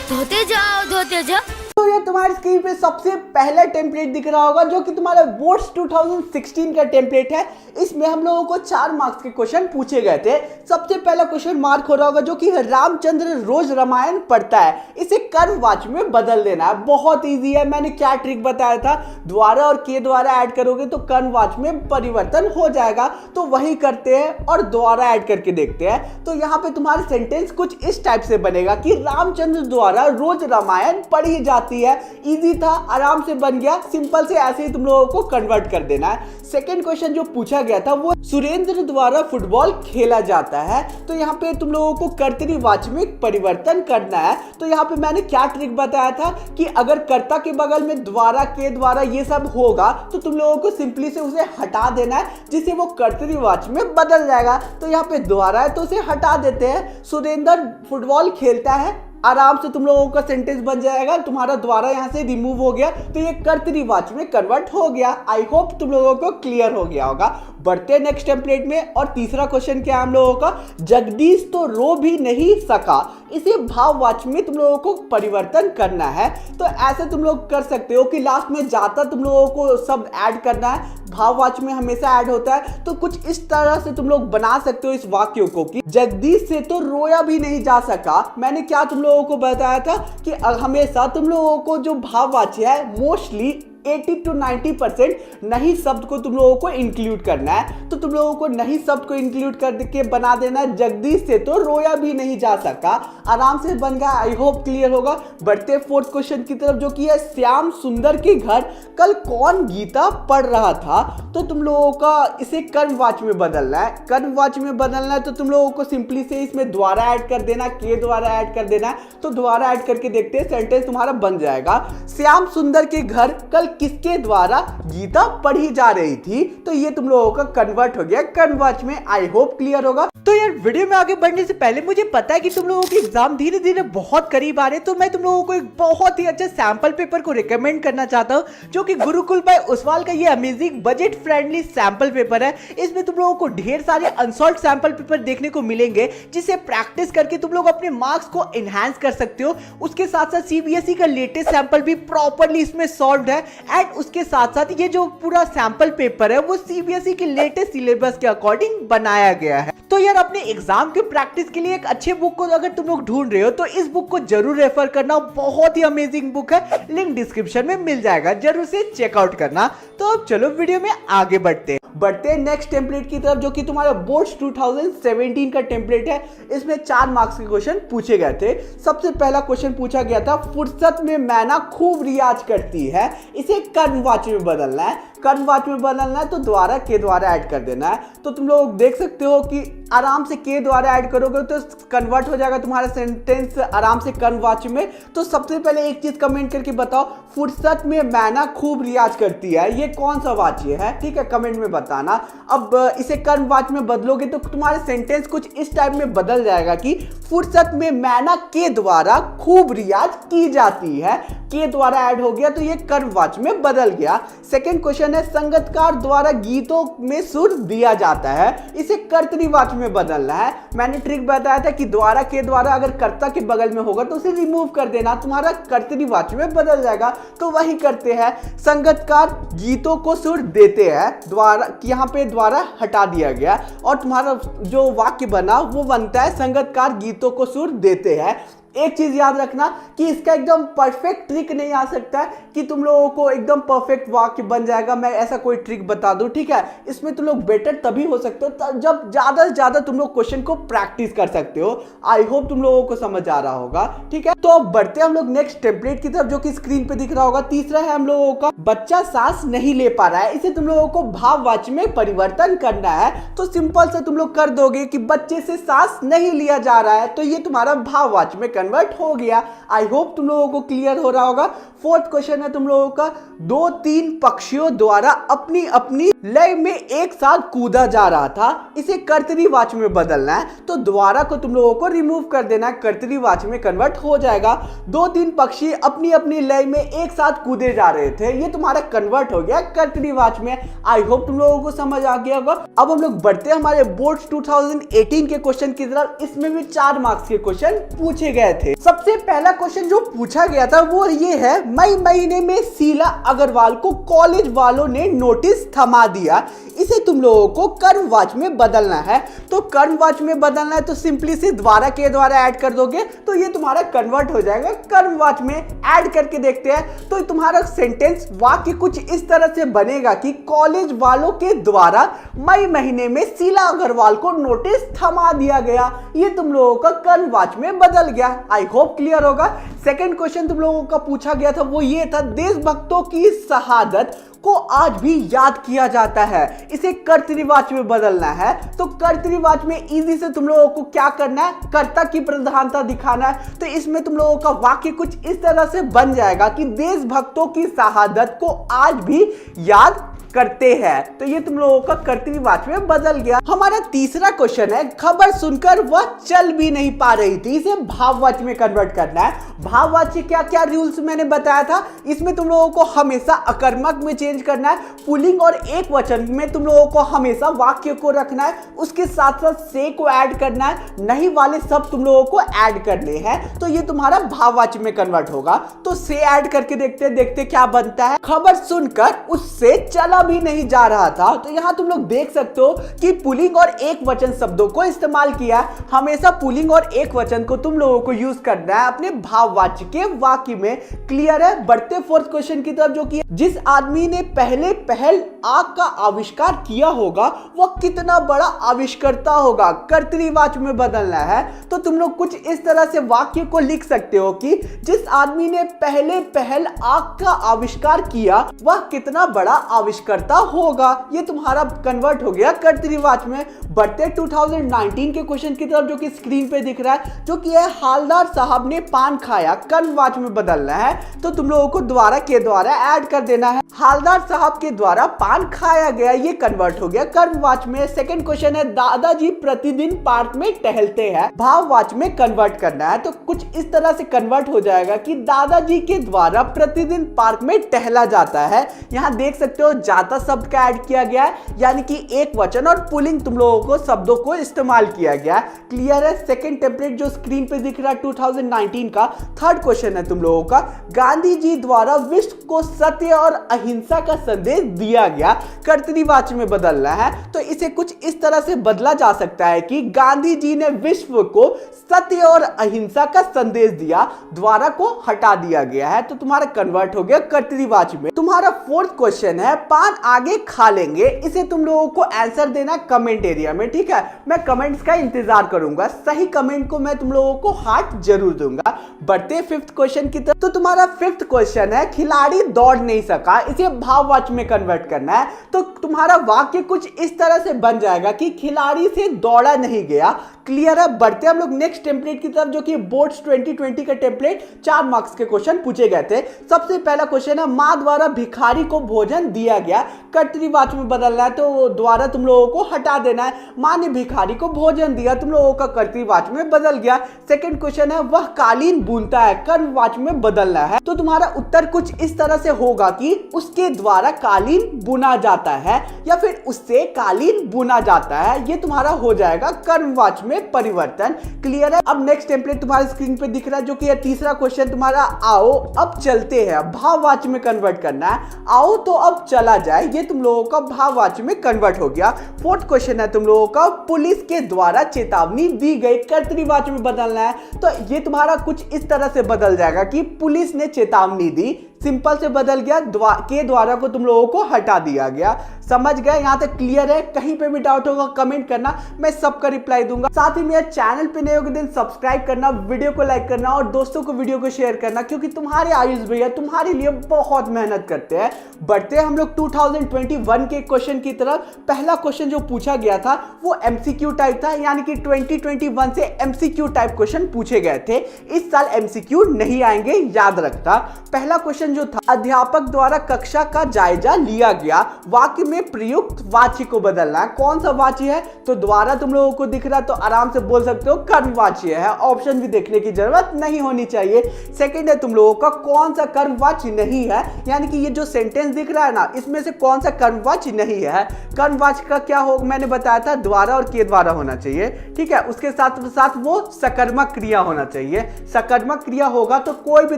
[SPEAKER 2] धोते जाओ धोते जाओ।
[SPEAKER 1] तो ये तुम्हारी स्क्रीन पे सबसे पहला टेम्पलेट दिख रहा होगा जो कि तुम्हारा बोर्ड्स 2016 का टेम्पलेट है। इसमें हम लोगों को 4 मार्क्स के क्वेश्चन पूछे गए थे। सबसे पहला क्वेश्चन मार्क हो रहा होगा जो कि रामचंद्र रोज रामायण पढ़ता है, इसे कर्मवाची में बदल देना है। बहुत इजी है, मैंने क्या ट्रिक बताया था, द्वारा और के द्वारा ऐड करोगे तो कर्मवाची में परिवर्तन हो जाएगा। तो वही करते हैं और द्वारा ऐड करके देखते हैं। तो यहाँ पे तुम्हारा सेंटेंस कुछ इस टाइप से बनेगा कि रामचंद्र द्वारा रोज रामायण पढ़ी जाती है। इजी था, आराम से बन गया, सिंपल से ऐसे ही तुम लोगों को कन्वर्ट कर देना है। सेकंड क्वेश्चन जो पूछा गया था वो सुरेंद्र द्वारा फुटबॉल खेला जाता है, तो यहाँ पे तुम लोगों को कर्तरीवाची में परिवर्तन करना है। तो यहाँ पे मैंने क्या ट्रिक बताया था कि अगर कर्ता के बगल में द्वारा, के द्वारा ये सब होगा तो तुम लोगों को सिंपली से उसे हटा देना है, जिससे वो कर्तरीवाची में बदल जाएगा। तो यहाँ पे द्वारा है तो उसे हटा देते हैं। सुरेंद्र फुटबॉल खेलता है, आराम से तुम लोगों का सेंटेंस बन जाएगा। तुम्हारा द्वारा यहाँ से रिमूव हो गया तो ये कर्तरीवाची में कन्वर्ट हो गया। आई होप तुम लोगों को क्लियर हो गया होगा। बढ़ते नेक्स्ट टेम्पलेट में, और तीसरा क्वेश्चन क्या है हम लोगों का, जगदीश तो रो भी नहीं सका, इसे भाववाची में तुम लोगों को परिवर्तन करना है। तो ऐसे तुम लोग कर सकते हो कि लास्ट में जाता तुम लोगों को शब्द ऐड करना है, भाववाची में हमेशा ऐड होता है। तो कुछ इस तरह से तुम लोग बना सकते हो इस वाक्य को कि जगदीश से तो रोया भी नहीं जा सका। मैंने क्या तुम लोगों को बताया था कि हमेशा तुम लोगों को जो भाववाची है मोस्टली 80 to 90% नहीं शब्द को तुम लोगों को इंक्लूड करना है। तो तुम लोगों को नहीं शब्द को इंक्लूड करके बना देना है जगदीश से तो रोया भी नहीं जा सका। आराम से बन गया, आई होप क्लियर होगा। बढ़ते फोर्थ क्वेश्चन की तरफ जो कि है श्याम सुंदर के घर कल कौन गीता पढ़ रहा था। तो तुम लोगों का इसे कर्मवाच्य में बदलना है। कर्मवाच्य में बदलना है तो तुम लोगों को सिंपली से इसमें द्वारा ऐड कर देना, के द्वारा ऐड कर देना है। तो द्वारा ऐड करके देखते हैं, सेंटेंस तुम्हारा बन जाएगा श्याम सुंदर के घर कल किसके द्वारा गीता पढ़ी जा रही थी। तो ये तुम लोगों का कन्वर्ट हो गया कर्मवाच्य में। आई होप क्लियर होगा। तो यार वीडियो में आगे बढ़ने से पहले मुझे पता है कि तुम लोगों के एग्जाम धीरे धीरे बहुत करीब आ रहे हैं, तो मैं तुम लोगों को एक बहुत ही अच्छा सैंपल पेपर को रिकमेंड करना चाहता हूं जो कि गुरुकुल बाय उस्वाल का ये amazing budget friendly sample paper है। इसमें तुम लोगों को ढेर सारे अनसॉल्व्ड सैंपल पेपर देखने को मिलेंगे जिसे प्रैक्टिस करके तुम लोग अपने मार्क्स को एनहांस कर सकते हो। उसके साथ साथ सीबीएसई का लेटेस्ट सैंपल भी प्रॉपर्ली इसमें सॉल्व्ड है एंड उसके साथ साथ ये जो पूरा सैंपल पेपर है वो सीबीएसई के लेटेस्ट सिलेबस के अकॉर्डिंग बनाया गया है। तो यार अपने एग्जाम के प्रैक्टिस के लिए एक अच्छे बुक को अगर तुम लोग ढूंढ रहे हो तो इस बुक को जरूर रेफर करना। बहुत ही अमेजिंग बुक है, लिंक डिस्क्रिप्शन में मिल जाएगा, जरूर से चेकआउट करना। तो अब चलो वीडियो में आगे बढ़ते हैं नेक्स्ट टेम्पलेट की तरफ जो कि तुम्हारा बोर्ड्स 2017 का टेम्पलेट है। इसमें 4 मार्क्स के क्वेश्चन पूछे गए थे। सबसे पहला क्वेश्चन पूछा गया था फुर्सत में मैना खूब रियाज करती है, इसे कर्मवाच्य में बदलना है। कर्मवाच्य में बदलना है तो द्वारा के द्वारा ऐड कर देना है। तो तुम लोग देख सकते हो कि आराम से के द्वारा ऐड करोगे तो कन्वर्ट हो जाएगा तुम्हारा सेंटेंस आराम से कर्मवाच्य में। तो सबसे पहले एक चीज कमेंट करके बताओ, फुर्सत में मैना खूब रियाज करती है ये कौन सा वाच्य है, ठीक है, कमेंट में बताना। अब इसे कर्मवाच्य में बदलोगे तो तुम्हारा सेंटेंस कुछ इस टाइप में बदल जाएगा कि फुर्सत में मैना के द्वारा खूब रियाज की जाती है। के द्वारा ऐड हो गया तो ये कर्मवाच्य में बदल गया। सेकंड क्वेश्चन है संगीतकार द्वारा गीतों में सुर दिया जाता है, इसे कर्तरीवाच्य में बदलना है। मैंने ट्रिक बताया था कि द्वारा के द्वारा अगर कर्ता के बगल में होगा तो उसे रिमूव कर देना, तुम्हारा कर्तरीवाच्य में बदल जाएगा। तो वही करते हैं, संगीतकार गीतों को सुर देते हैं, द्वारा यहाँ पे द्वारा हटा दिया गया और तुम्हारा जो वाक्य बना वो बनता है संगीतकार गीतों को सुर देते हैं। एक चीज याद रखना कि इसका एकदम परफेक्ट ट्रिक नहीं आ सकता है कि तुम लोगों को एकदम परफेक्ट वाक्य बन जाएगा, मैं ऐसा कोई ट्रिक बता दूं, ठीक है। इसमें तुम लोग बेटर तभी हो सकते हो जब ज्यादा से ज्यादा तुम लोग क्वेश्चन को प्रैक्टिस कर सकते हो। आई होप तुम लोगों को समझ आ रहा होगा, ठीक है। तो अब बढ़ते हैं हम लोग नेक्स्ट टेम्पलेट की तरफ जो कि स्क्रीन पे दिख रहा होगा। तीसरा है हम लोगों का बच्चा सांस नहीं ले पा रहा है, इसे तुम लोगों को भाववाच्य में परिवर्तन करना है। तो सिंपल से तुम लोग कर दोगे कि बच्चे से सांस नहीं लिया जा रहा है, तो ये तुम्हारा भाववाच्य में कन्वर्ट हो गया। आई होप तुम लोगों को क्लियर हो रहा होगा। फोर्थ क्वेश्चन है तुम लोगों का 2-3 पक्षियों द्वारा अपनी अपनी लय में एक साथ कूदा जा रहा था, इसे कर्तरीवाच्य में बदलना है। तो द्वारा को तुम लोगों को रिमूव कर देना है, कर्तरीवाच्य में कन्वर्ट हो जाएगा। 2-3 पक्षी अपनी अपनी लय में एक साथ कूदे जा रहे थे, ये तुम्हारा कन्वर्ट हो गया कर्तरीवाच्य में। आई होप तुम लोगों को समझ आ गया होगा। अब हम लोग बढ़ते हैं हमारे बोर्ड्स 2018 के क्वेश्चन की तरफ। इसमें भी 4 मार्क्स के क्वेश्चन पूछे गए थे। सबसे पहला क्वेश्चन जो पूछा गया था वो ये है, मई महीने में शीला अग्रवाल को कॉलेज वालों ने नोटिस थमा दिया, इसे तुम लोगों को कर्मवाच्य में बदलना है। तो कर्मवाच्य में बदलना है तो सिंपली से द्वारा के द्वारा ऐड कर दोगे तो ये तुम्हारा कन्वर्ट हो जाएगा कर्मवाच्य में। ऐड करके देखते हैं तो तुम्हारा सेंटेंस वाक्य कुछ इस तरह से बनेगा कि कॉलेज वालों के द्वारा मई महीने में शीला अग्रवाल को नोटिस थमा दिया गया, ये तुम लोगों का कर्मवाच्य में बदल गया। आई होप क्लियर होगा। सेकंड क्वेश्चन तुम लोगों का पूछा गया था वो ये था, देशभक्तों की शहादत को आज भी याद किया जाता है, इसे कर्तरीवाच्य में बदलना है। तो कर्तरीवाच्य में इजी से तुम लोगों को क्या करना है, कर्ता की प्रधानता दिखाना है। तो इसमें तुम लोगों का वाक्य कुछ इस तरह से बन जाएगा कि देशभक्तों की शहादत को आज भी याद करते हैं, तो ये तुम लोगों का कर्तरीवाच्य में बदल गया। हमारा तीसरा क्वेश्चन है, खबर सुनकर वह चल भी नहीं पा रही थी, इसे भाववाच्य में कन्वर्ट करना है। भाववाच्य क्या क्या रूल्स मैंने बताया था, इसमें तुम लोगों को हमेशा अकर्मक में चेंज करना है, पुल्लिंग और एक वचन में तुम लोगों को हमेशा वाक्य को रखना है, उसके साथ साथ से को ऐड करना है, नहीं वाले सब तुम लोगों को ऐड करने हैं, तो ये तुम्हारा भाववाच्य में कन्वर्ट होगा। तो से ऐड करके देखते क्या बनता है, खबर सुनकर उससे चला भी नहीं जा रहा था। तो यहाँ तुम लोग देख सकते हो कि पुलिंग और एक वचन शब्दों को इस्तेमाल किया है। हमेशा पुलिंग और एक वचन को तुम लोगों को यूज करना है अपने भाववाची के वाक्य में। क्लियर है? बढ़ते फोर्थ क्वेश्चन की तरफ, जो कि जिस आदमी ने पहल आग का आविष्कार किया होगा वह कितना बड़ा आविष्कर्ता होगा। कर्तरीवाची में बदलना है। तो तुम लोग कुछ इस तरह से वाक्य को लिख सकते हो कि जिस आदमी ने पहल आग का आविष्कार किया वह कितना बड़ा आविष्कर्ता होगा। ये तुम्हारा कन्वर्ट हो गया कर्तरीवाची में। बढ़ते 2019 के क्वेश्चन की तरफ, जो कि स्क्रीन पे दिख रहा है, जो कि है हालदार साहब ने पान खाया। कर्मवाची में बदलना है। तो तुम लोगों को द्वारा के द्वारा ऐड कर देना है। हालदार साहब के द्वारा पान खाया गया, ये कन्वर्ट हो गया कर्मवाची में। सेकंड क्वेश्चन है दादाजी प्रतिदिन पार्क में टहलते हैं। भाववाची में कन्वर्ट करना है। तो कुछ इस तरह से कन्वर्ट हो जाएगा कि दादाजी के द्वारा प्रतिदिन पार्क में टहला जाता है। यहाँ देख सकते हो जाता शब्द का ऐड किया गया है, यानी कि एक वचन और पुलिंग तुम लोगों को शब्दों को इस्तेमाल किया गया। क्लियर है? सेकंड टेम्पलेट जो स्क्रीन पे दिख रहा है 2019 का। थर्ड क्वेश्चन है तुम लोगों का, गांधी जी द्वारा विश्व को सत्य और अहिंसा का संदेश दिया गया। कर्तरीवाची में बदलना है। तो इसे कुछ इस तरह से बदला जा सकता है कि गांधी जी ने विश्व को सत्य और अहिंसा का संदेश दिया। द्वारा को हटा दिया गया है। तो तुम्हारा कन्वर्ट हो गया कर्तरीवाची में। तुम्हारा फोर्थ क्वेश्चन है पान आगे खा लेंगे। इसे तुम लोगों को आंसर देना कमेंट एरिया में। ठीक है? मैं कमेंट्स का इंतजार करूंगा। सही कमेंट को मैं तुम लोगों को हार्ट जरूर दूंगा। बढ़ते फिफ्थ क्वेश्चन की तरफ। तो तुम्हारा फिफ्थ क्वेश्चन है खिलाड़ी दौड़ नहीं सका। इसे भाववाची में कन्वर्ट करना है। तो तुम्हारा वाक्य कुछ इस तरह से बन जाएगा कि खिलाड़ी से दौड़ा नहीं गया। क्लियर है? बढ़ते हम लोग नेक्स्ट टेम्पलेट की तरफ, जो कि बोर्ड्स 2020 का टेम्पलेट 4 मार्क्स के क्वेश्चन पूछे गए थे। सबसे पहला क्वेश्चन है मां द्वारा भिखारी को भोजन दिया गया। कर्तरीवाची में बदलना है। तो द्वारा तुम लोगों को हटा देना है। मां ने भिखारी को भोजन दिया, तुम लोगों का कर्तरीवाची में बदल गया। सेकंड क्वेश्चन है वह कालीन बुनता है। कर्मवाची में बदलना है। तो तुम्हारा उत्तर कुछ इस तरह से होगा कि उसके द्वारा कालीन बुना जाता है या फिर उससे कालीन बुना जाता है। ये तुम्हारा हो जाएगा कर्मवाची में परिवर्तन। क्लियर है? अब नेक्स्ट टेम्पलेट तुम्हारी स्क्रीन पे दिख रहा है, जो कि तीसरा क्वेश्चन तुम्हारा आओ अब चलते हैं। भाववाची में कन्वर्ट करना है। आओ तो अब चला जाए, ये तुम लोगों का भाववाची में कन्वर्ट हो गया। फोर्थ क्वेश्चन है तुम लोगों का पुलिस के द्वारा चेतावनी दी गई। कर्तरीवाची में बदलना है। तो ये तुम्हारा कुछ इस तरह से बदल जाएगा कि पुलिस ने चेतावनी दी। सिंपल से बदल गया। के द्वारा को तुम लोगों को हटा दिया गया। समझ गए? यहाँ तक क्लियर है? कहीं पे भी डाउट होगा कमेंट करना, मैं सबका रिप्लाई दूंगा। साथ ही मेरे चैनल पे नए हो दिन सब्सक्राइब करना, वीडियो को लाइक करना और दोस्तों को वीडियो को शेयर करना, क्योंकि तुम्हारे आयुष भैया तुम्हारे लिए बहुत मेहनत करते हैं। बढ़ते हम लोग 2021 के क्वेश्चन की तरफ। पहला क्वेश्चन जो पूछा गया था वो एमसीक्यू टाइप था, यानी कि 2021 से एमसीक्यू टाइप क्वेश्चन पूछे गए थे। इस साल एमसीक्यू नहीं आएंगे, याद रखता। पहला क्वेश्चन जो था, अध्यापक द्वारा कक्षा का जायजा लिया गया। वाक्य में प्रयुक्त वाची को बदलना है। कौन सा वाची है? तो द्वारा तुम लोगों को दिख रहा है तो आराम से बोल सकते हो कर्मवाची है। ऑप्शन भी देखने की जरूरत नहीं होनी चाहिए। सेकंड है तुम लोगों का कौन सा कर्मवाची नहीं है, यानी कि ये जो सेंटेंस दिख रहा है ना, इसमें से कौन सा कर्मवाची नहीं है। कर्मवाची का क्या हो, मैंने बताया था द्वारा और के द्वारा होना चाहिए। ठीक है? उसके साथ साथ वो सकर्मक क्रिया होना चाहिए। सकर्मक क्रिया होगा तो कोई भी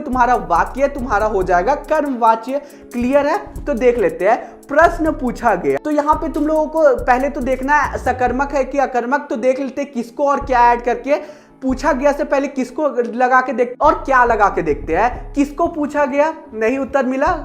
[SPEAKER 1] तुम्हारा वाक्य तुम्हारा हो जाएगा कर्मवाच्य। क्लियर है? तो देख लेते हैं। प्रश्न पूछा गया, तो यहाँ पे तुम लोगों को पहले तो देखना है सकर्मक है कि अकर्मक। तो देख लेते हैं किसको और क्या ऐड करके। पूछा गया से पहले किसको लगा के देखते और क्या लगा के देखते हैं। किसको पूछा गया, नहीं उत्तर मिला।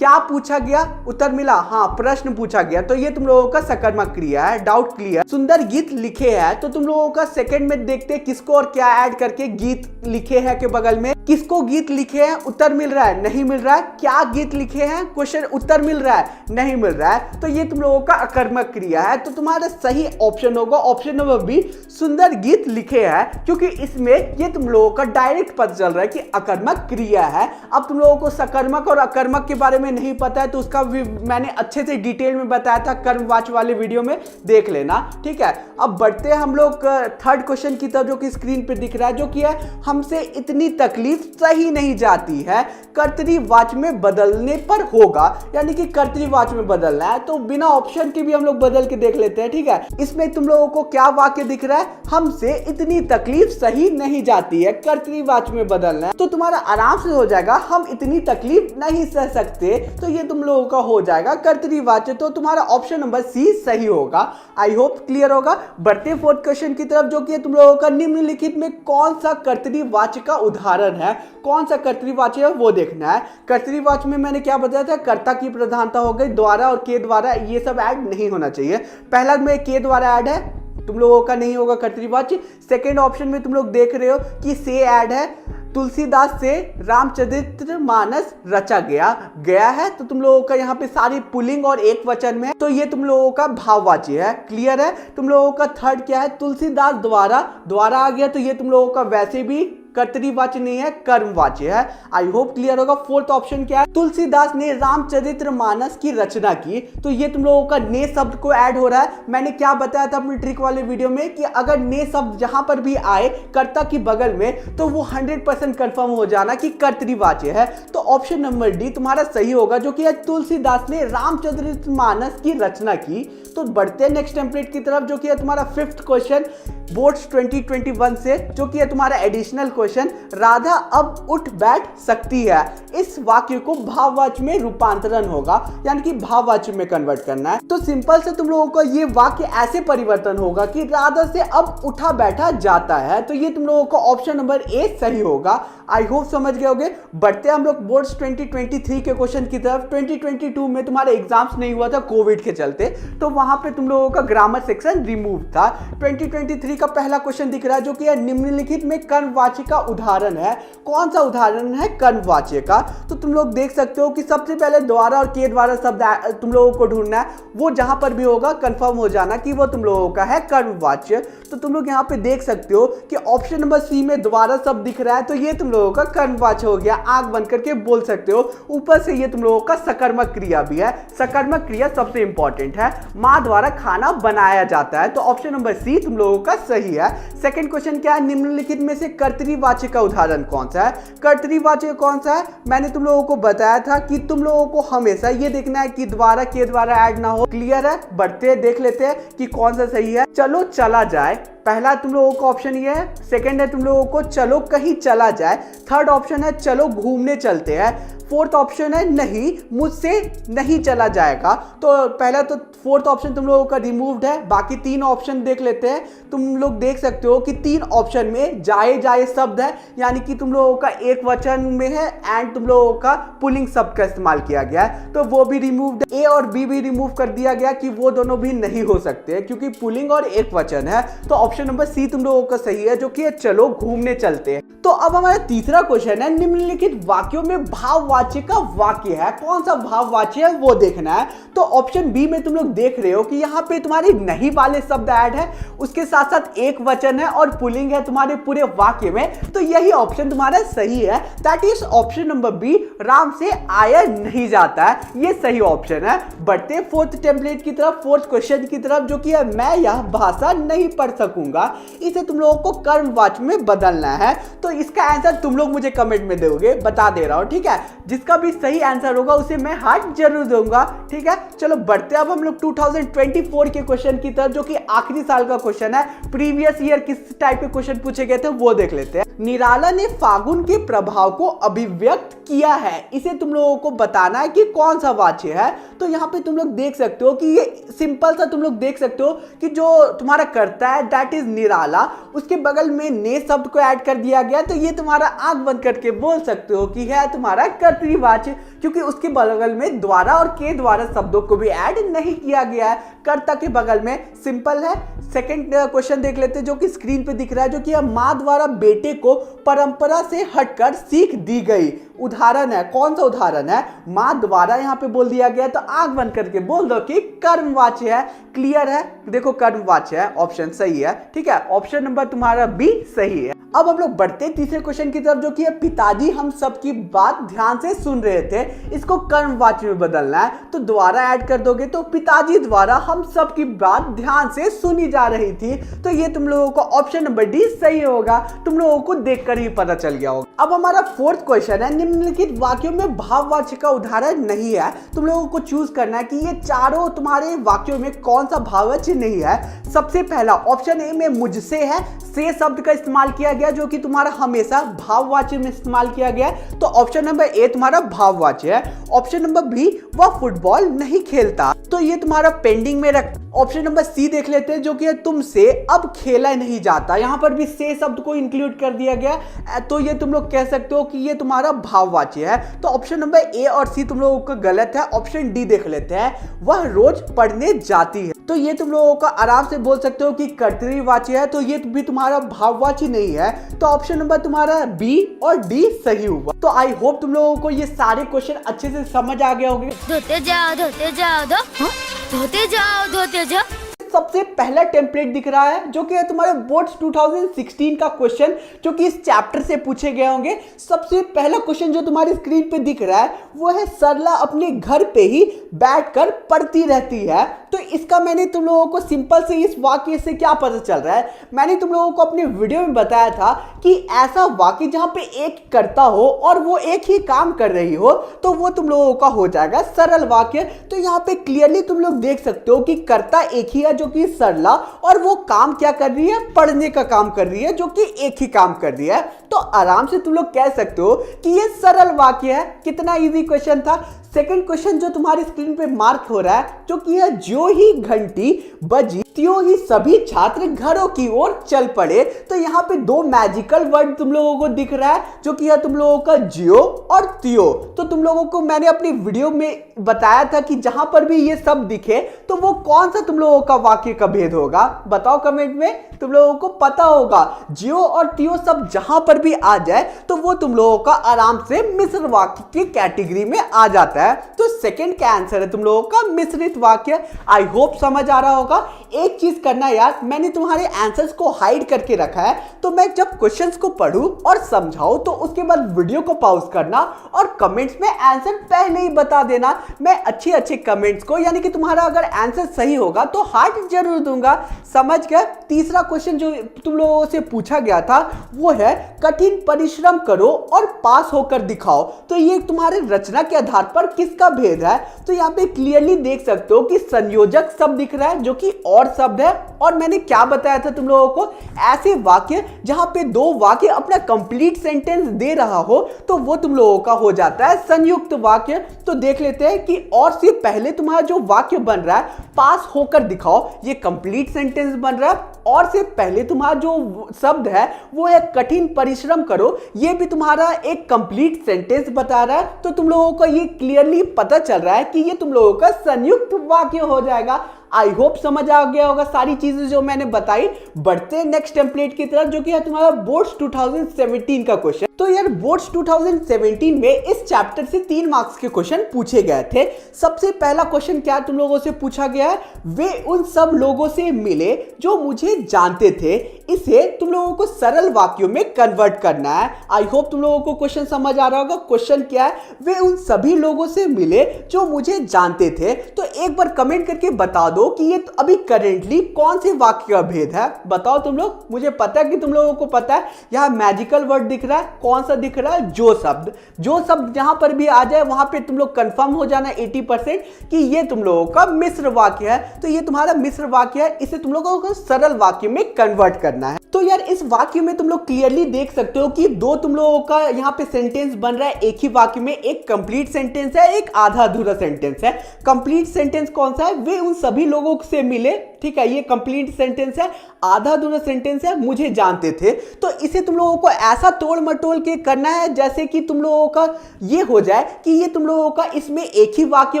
[SPEAKER 1] क्या पूछा गया, उत्तर मिला। हाँ, प्रश्न पूछा गया, तो ये तुम लोगों का सकर्मक क्रिया है। Doubt clear? सुंदर गीत लिखे हैं, तो तुम लोगों का सेकंड में देखते हैं किसको और क्या ऐड करके गीत लिखे हैं के बगल में। किसको गीत लिखे हैं, उत्तर मिल रहा है, नहीं मिल रहा है। क्या गीत लिखे हैं, क्वेश्चन उत्तर मिल रहा है, नहीं मिल रहा है। तो ये तुम लोगों का अकर्मक क्रिया है। तो तुम्हारा सही ऑप्शन होगा ऑप्शन नंबर बी, सुंदर गीत लिखे हैं, क्योंकि इसमें ये तुम लोगों का डायरेक्ट पता चल रहा है कि अकर्मक क्रिया है। अब तुम लोगों को सकर्मक और अकर्मक के बारे में नहीं पता है तो उसका भी मैंने अच्छे से डिटेल में बताया था, कर्मवाची वाले वीडियो में देख लेना। ठीक है? अब बढ़ते हैं हम लोग थर्ड क्वेश्चन की तरफ, जो कि स्क्रीन पे दिख रहा है, जो कि है हमसे इतनी तकलीफ तकलीफ सही नहीं जाती है, कर्तरीवाची में बदलने पर होगा। यानी कि कर्तरीवाची में बदलना है, तो बिना ऑप्शन के भी हम लोग बदल के देख लेते हैं। ठीक है, इसमें तुम लोगों को क्या वाक्य दिख रहा है, हमसे इतनी तकलीफ सही नहीं जाती है, कर्तरीवाची में बदलना है। तो तुम्हारा आराम से हो जाएगा, हम इतनी तकलीफ नहीं सह सकते, तो ये तुम लोगों का हो जाएगा कर्तरीवाची। तो तुम्हारा ऑप्शन नंबर सी सही होगा। आई होप क्लियर होगा। बढ़ते फोर्थ क्वेश्चन की तरफ, जो कि तुम लोगों का निम्नलिखित में कौन सा कर्तरीवाची का उदाहरण है, कौन सा कर्तरीवाची है वो देखना है। कर्तरीवाची में मैंने क्या बताया था, कर्ता की प्रधानता हो गई, द्वारा और के द्वारा, ये सब ऐड नहीं होना चाहिए। पहला में के द्वारा ऐड है, तुम लोगों का नहीं होगा कर्तरीवाची। सेकेंड ऑप्शन में तुम लोग देख रहे हो कि से ऐड है, तुलसीदास से रामचरितमानस रचा गया है, तो तुम लोगों का यहाँ पे सारी पुल्लिंग और एक वचन में, तो ये तुम लोगों का भाववाची है। क्लियर है। तुम लोगों का थर्ड क्या है, तुलसीदास द्वारा आ गया, तो ये तुम लोगों का वैसे भी कर्तरीवाची नहीं है, कर्मवाची है। आई होप क्लियर होगा। फोर्थ ऑप्शन क्या है, तुलसीदास ने रामचरितमानस की रचना की, तो ये तुम लोगों का ने शब्द को ऐड हो रहा है। मैंने क्या बताया था अपनी ट्रिक वाले वीडियो में कि अगर ने शब्द जहां पर भी आए कर्ता की बगल में, तो वो 100% कंफर्म हो जाना कि कर्तरीवाची है। तो ऑप्शन नंबर डी तुम्हारा सही होगा, जो कि तुलसीदास ने रामचरितमानस की रचना की। तो बढ़ते हैं नेक्स्ट टेम्पलेट की तरफ, जो कि है तुम्हारा फिफ्थ क्वेश्चन बोर्ड्स 2021 से, जो कि है तुम्हारा एडिशनल क्वेश्चन। राधा अब उठ बैठ सकती है, इस वाक्य को भाववाची में रूपांतरण होगा, यानी कि भाववाची में कन्वर्ट करना है। तो सिंपल से तुम लोगों का ये वाक्य ऐसे परिवर्तन होगा कि राधा से अब उठा बैठा जाता है, तो ये तुम लोगों का ऑप्शन नंबर ए सही होगा। आई होप समझ गए होगे। बढ़ते हम लोग बोर्ड्स 2023 के क्वेश्चन की तरफ। 2022 में तुम्हारे एग्जाम्स नहीं हुआ था कोविड के चलते, तो वहां पे तुम लोगों का ग्रामर सेक्शन रिमूव था। 2023 का पहला क्वेश्चन दिख रहा है, जो कि निम्नलिखित में कर्मवाची का उदाहरण है। कौन सा उदाहरण है कर्मवाची का, तो तुम लोग देख सकते हो कि सबसे पहले द्वारा और के द्वारा शब्द तुम लोगों को ढूंढना है, वो जहां पर भी होगा कंफर्म हो जाना कि वो तुम लोगों का है कर्मवाच्य। तो तुम लोग यहाँ पे देख सकते हो कि ऑप्शन नंबर सी में द्वारा शब्द दिख रहा है, तो ये तुम लोगों का कर्मवाच्य हो गया, आंख बंद करके बोल सकते हो। ऊपर से ये तुम लोगों का सकर्मक क्रिया भी है, सकर्मक क्रिया सबसे इंपॉर्टेंट है, माँ द्वारा खाना बनाया जाता है, तो ऑप्शन नंबर सी तुम लोगों का सही है। सेकंड क्वेश्चन क्या है, निम्नलिखित में से कर्तरीवाची का उदाहरण कौन सा है। कर्तरीवाची कौन सा है, मैंने तुम लोगों को बताया था कि तुम लोगों को हमेशा ये देखना है कि द्वारा के द्वारा ऐड ना हो। क्लियर है। बढ़ते देख लेते हैं कि कौन सा सही है। चलो चला जाए, पहला तुम लोगों का ऑप्शन ये है। सेकंड है तुम लोगों को चलो कहीं चला जाए। थर्ड ऑप्शन है चलो घूमने चलते हैं। फोर्थ ऑप्शन है नहीं मुझसे नहीं चला जाएगा। तो पहला तो फोर्थ ऑप्शन तुम लोगों का रिमूव्ड है। बाकी तीन ऑप्शन देख लेते हैं। तुम लोग देख सकते हो कि तीन ऑप्शन में जाए जाए शब्द है, यानी कि तुम लोगों का एक वचन में है एंड तुम लोगों का पुल्लिंग शब्द का इस्तेमाल किया गया है, तो वो भी रिमूव्ड है। ए और बी भी रिमूव कर दिया गया कि वो दोनों भी नहीं हो सकते क्योंकि पुल्लिंग और एक वचन है। तो ऑप्शन नंबर सी तुम लोगों का सही है, जो कि चलो घूमने चलते हैं। तो अब हमारा तीसरा क्वेश्चन है, निम्नलिखित वाक्यों में भाववाची का वाक्य है, कौन सा भाववाची है वो देखना है। तो ऑप्शन बी में तुम लोग देख रहे हो कि यहाँ पे तुम्हारे नहीं वाले शब्द ऐड है, उसके साथ साथ एक वचन है और पुल्लिंग है तुम्हारे पूरे वाक्य में, तो यही ऑप्शन तुम्हारा सही है। That is option number B, Ram से आया नहीं जाता है, ये सही ऑप्शन है। बढ़ते फोर्थ टेम्पलेट की तरफ, फोर्थ क्वेश्चन की तरफ, जो कि है मैं यह भाषा नहीं पढ़ सकूंगा, इसे तुम लोगों को कर्मवाची में बदलना है। तो इसका आंसर तुम लोग मुझे कमेंट में दोगे, बता दे रहा हूं, ठीक है। जिसका भी सही आंसर होगा उसे मैं हार्ट जरूर दूंगा, ठीक है। चलो बढ़ते अब हम लोग 2024 के क्वेश्चन की तरफ, जो कि आखिरी साल का क्वेश्चन है। प्रीवियस ईयर किस टाइप के क्वेश्चन पूछे गए थे वो देख लेते हैं। निराला ने फागुन के प्रभाव को अभिव्यक्त किया है, इसे तुम लोगों को बताना है कि कौन सा वाच्य है। तो यहाँ पे तुम लोग देख सकते हो कि ये सिंपल सा तुम लोग देख सकते हो कि जो तुम्हारा कर्ता है दैट इज निराला, उसके बगल में ने शब्द को ऐड कर दिया गया, तो ये तुम्हारा आंख बंद करके बोल सकते हो कि है तुम्हारा कर्तरीवाच्य, क्योंकि उसके बगल में द्वारा और के द्वारा शब्दों को भी ऐड नहीं किया गया है, कर्ता के बगल में। सिंपल है। सेकंड क्वेश्चन देख लेते हैं, जो कि स्क्रीन पे दिख रहा है, जो कि माँ द्वारा बेटे को परंपरा से हटकर सीख दी गई। उदाहरण है, कौन सा उदाहरण है, माँ द्वारा यहाँ पे बोल दिया गया, तो आंख बंद करके बोल दो कि कर्मवाच्य है। क्लियर है, देखो कर्मवाच्य है, ऑप्शन सही है, ठीक है। ऑप्शन नंबर तुम्हारा बी सही है। अब हम लोग बढ़ते तीसरे क्वेश्चन की तरफ, जो कि है पिताजी हम सबकी बात ध्यान से सुन रहे थे, इसको कर्मवाची में बदलना है। तो द्वारा ऐड कर दोगे तो पिताजी द्वारा हम सबकी बात ध्यान से सुनी जा रही थी, तो ये तुम लोगों को ऑप्शन नंबर डी सही होगा। तुम लोगों को देखकर ही पता चल गया होगा। अब हमारा फोर्थ क्वेश्चन है, निम्नलिखित वाक्यों में भाववाची का उदाहरण नहीं है। तुम लोगों को चूज करना है कि ये चारों तुम्हारे वाक्यों में कौन सा भाववाची नहीं है। सबसे पहला ऑप्शन ए में मुझसे है, से शब्द का इस्तेमाल किया गया जो कि तुम्हारा हमेशा भाववाची में इस्तेमाल किया गया है, तो ऑप्शन नंबर ए तुम्हारा भाववाची है। ऑप्शन नंबर बी, वह फुटबॉल नहीं खेलता, तो ये तुम्हारा पेंडिंग में रख। ऑप्शन नंबर सी देख लेते हैं जो कि तुमसे अब खेला नहीं जाता, यहाँ पर भी से शब्द को इंक्लूड कर दिया गया, तो ये तुम लोग कह सकते हो कि ये तुम्हारा भाववाची है। तो ऑप्शन नंबर ए और सी तुम लोगों का गलत है। ऑप्शन डी देख लेते हैं, वह रोज पढ़ने जाती है, तो ये तुम लोगों का आराम से बोल सकते हो कि कर्तव्यवाची है, तो ये भी तुम्हारा भाववाची नहीं है। तो ऑप्शन नंबर तुम्हारा बी और डी सही हुआ। तो आई होप तुम लोगों को ये सारे क्वेश्चन अच्छे से समझ आ गए होंगे।
[SPEAKER 2] धोते जाओ धोते जाओ धोते जाओ धोते जाओ।
[SPEAKER 1] सबसे पहला टेम्पलेट दिख रहा है जो कि है तुम्हारे बोर्ड्स 2016 का क्वेश्चन जो कि इस चैप्टर से पूछे गए होंगे। सबसे पहला क्वेश्चन जो तुम्हारी स्क्रीन पे दिख रहा है वो है, सरला अपने घर पे ही बैठकर पढ़ती रहती है। तो इसका मैंने तुम लोगों को सिंपल से इस वाक्य से क्या पता चल रहा है, मैंने तुम लोगों को अपने वीडियो में बताया था कि ऐसा वाक्य जहां पे एक करता हो और वो एक ही काम कर रही हो तो वो तुम लोगों का हो जाएगा सरल वाक्य। तो यहाँ पे क्लियरली तुम लोग देख सकते हो कि करता एक ही है जो कि सरला, और वो काम क्या कर रही है, पढ़ने का काम कर रही है जो कि एक ही काम कर रही है। तो आराम से तुम लोग कह सकते हो कि ये सरल वाक्य है। कितना इजी क्वेश्चन था। सेकंड क्वेश्चन जो तुम्हारी स्क्रीन पे मार्क हो रहा है जो कि है, जो ही घंटी बजी त्यों ही सभी छात्र घरों की ओर चल पड़े। तो यहाँ पे दो मैजिकल वर्ड तुम लोगों को दिख रहा है जो कि है तुम लोगों का जियो और तियो। तो तुम लोगों को मैंने अपनी वीडियो में बताया था कि जहां पर भी ये सब दिखे तो वो कौन सा तुम लोगों का वाक्य का भेद होगा, बताओ कमेंट में, तुम लोगों को पता होगा। जियो और तियो सब जहां पर भी आ जाए तो वो तुम लोगों का आराम से मिश्र वाक्य की कैटेगरी में आ जाता है। तो सेकंड का आंसर है तुम लोगों का मिश्रित वाक्य। आई होप समझ आ रहा होगा। एक चीज करना यार, मैंने तुम्हारे आंसर्स को हाइड करके रखा है, तो मैं जब क्वेश्चंस को पढूं और समझाऊं तो उसके बाद वीडियो को पॉज करना और कमेंट्स में आंसर पहले ही बता देना। मैं अच्छे अच्छे कमेंट्स को, यानी कि तुम्हारा अगर आंसर सही होगा तो हार्ट जरूर दूंगा, समझ गए। तीसरा क्वेश्चन जो तुम लोगों से पूछा गया था वो है, कठिन परिश्रम करो और पास होकर दिखाओ। तो ये तुम्हारे रचना के आधार पर किसका भेद है, तो यहाँ पे क्लियरली देख सकते हो कि संयोजक शब्द दिख रहा है जो कि और शब्द है। और मैंने क्या बताया था तुम लोगों को, ऐसे वाक्य जहां पे दो वाक्य अपना कंप्लीट सेंटेंस दे रहा हो तो वो तुम लोगों का हो जाता है संयुक्त वाक्य। तो देख लेते हैं कि और से पहले तुम्हारा जो वाक्य बन रहा है, पास होकर दिखाओ, ये कंप्लीट सेंटेंस बन रहा है। और से पहले तुम्हारा जो शब्द है वो है कठिन परिश्रम करो, ये भी तुम्हारा एक कंप्लीट सेंटेंस बता रहा है। तो तुम लोगों को ये क्लियरली पता चल रहा है कि ये तुम लोगों का संयुक्त वाक्य हो जाएगा। आई होप समझ आ गया होगा सारी चीजें जो मैंने बताई। बढ़ते हैं नेक्स्ट टेम्पलेट की तरफ जो कि है तुम्हारा बोर्ड्स 2017 का क्वेश्चन। तो यार बोर्ड्स 2017 में इस चैप्टर से 3 मार्क्स के क्वेश्चन पूछे गए थे। सबसे पहला क्वेश्चन क्या तुम लोगों से पूछा गया है, वे उन सब लोगों से मिले जो मुझे जानते थे। इसे तुम लोगों को सरल वाक्यों में कन्वर्ट करना है। आई होप तुम लोगों को क्वेश्चन समझ आ रहा होगा। क्वेश्चन क्या है, वे उन सभी लोगों से मिले जो मुझे जानते थे। तो एक बार कमेंट करके बता दो कि ये अभी करेंटली कौन से वाक्य का भेद है, बताओ तुम लोग। मुझे पता है कि तुम लोगों को पता है। यहाँ मैजिकल वर्ड दिख रहा है, कौन सा दिख रहा है, जो शब्द। जो शब्द जहां पर भी आ जाए वहां पे तुम लोग कंफर्म हो जाना 80% कि ये तुम लोगों का मिश्र वाक्य है। तो ये तुम्हारा मिश्र वाक्य है, इसे तुम लोगों को सरल वाक्य में कन्वर्ट करना है। तो यार इस वाक्य में तुम लोग क्लियरली देख सकते हो कि दो तुम लोगों का यहाँ पे सेंटेंस बन रहा है एक ही वाक्य में। एक कंप्लीट सेंटेंस है, एक आधा अधूरा सेंटेंस है। कंप्लीट सेंटेंस कौन सा है, वे उन सभी लोगों से मिले, ठीक है, ये कंप्लीट सेंटेंस है। आधा अधूरा सेंटेंस है, मुझे जानते थे। तो इसे तुम लोगों को ऐसा तोड़ मटोल के करना है जैसे कि तुम लोगों का ये हो जाए कि ये तुम लोगों का इसमें एक ही वाक्य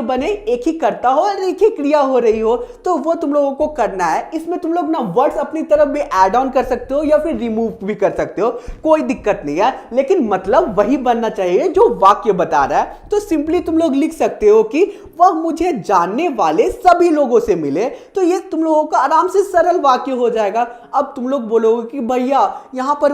[SPEAKER 1] बने, एक ही कर्ता हो और एक ही क्रिया हो रही हो। तो वो तुम लोगों को करना है। इसमें तुम लोग ना वर्ड्स अपनी तरफ भी ऐड ऑन कर सकते हो या फिर रिमूव भी कर सकते हो, कोई दिक्कत नहीं है, लेकिन मतलब वही बनना चाहिए जो वाक्य बता रहा है। तो सिंपली तुम लोग लिख सकते हो कि वह मुझे जानने वाले सभी लोगों से मिले। तो ये तुम लोगों का आराम से सरल वाक्य हो जाएगा। अब तुम लोग बोलोगे कि भैया यहाँ पर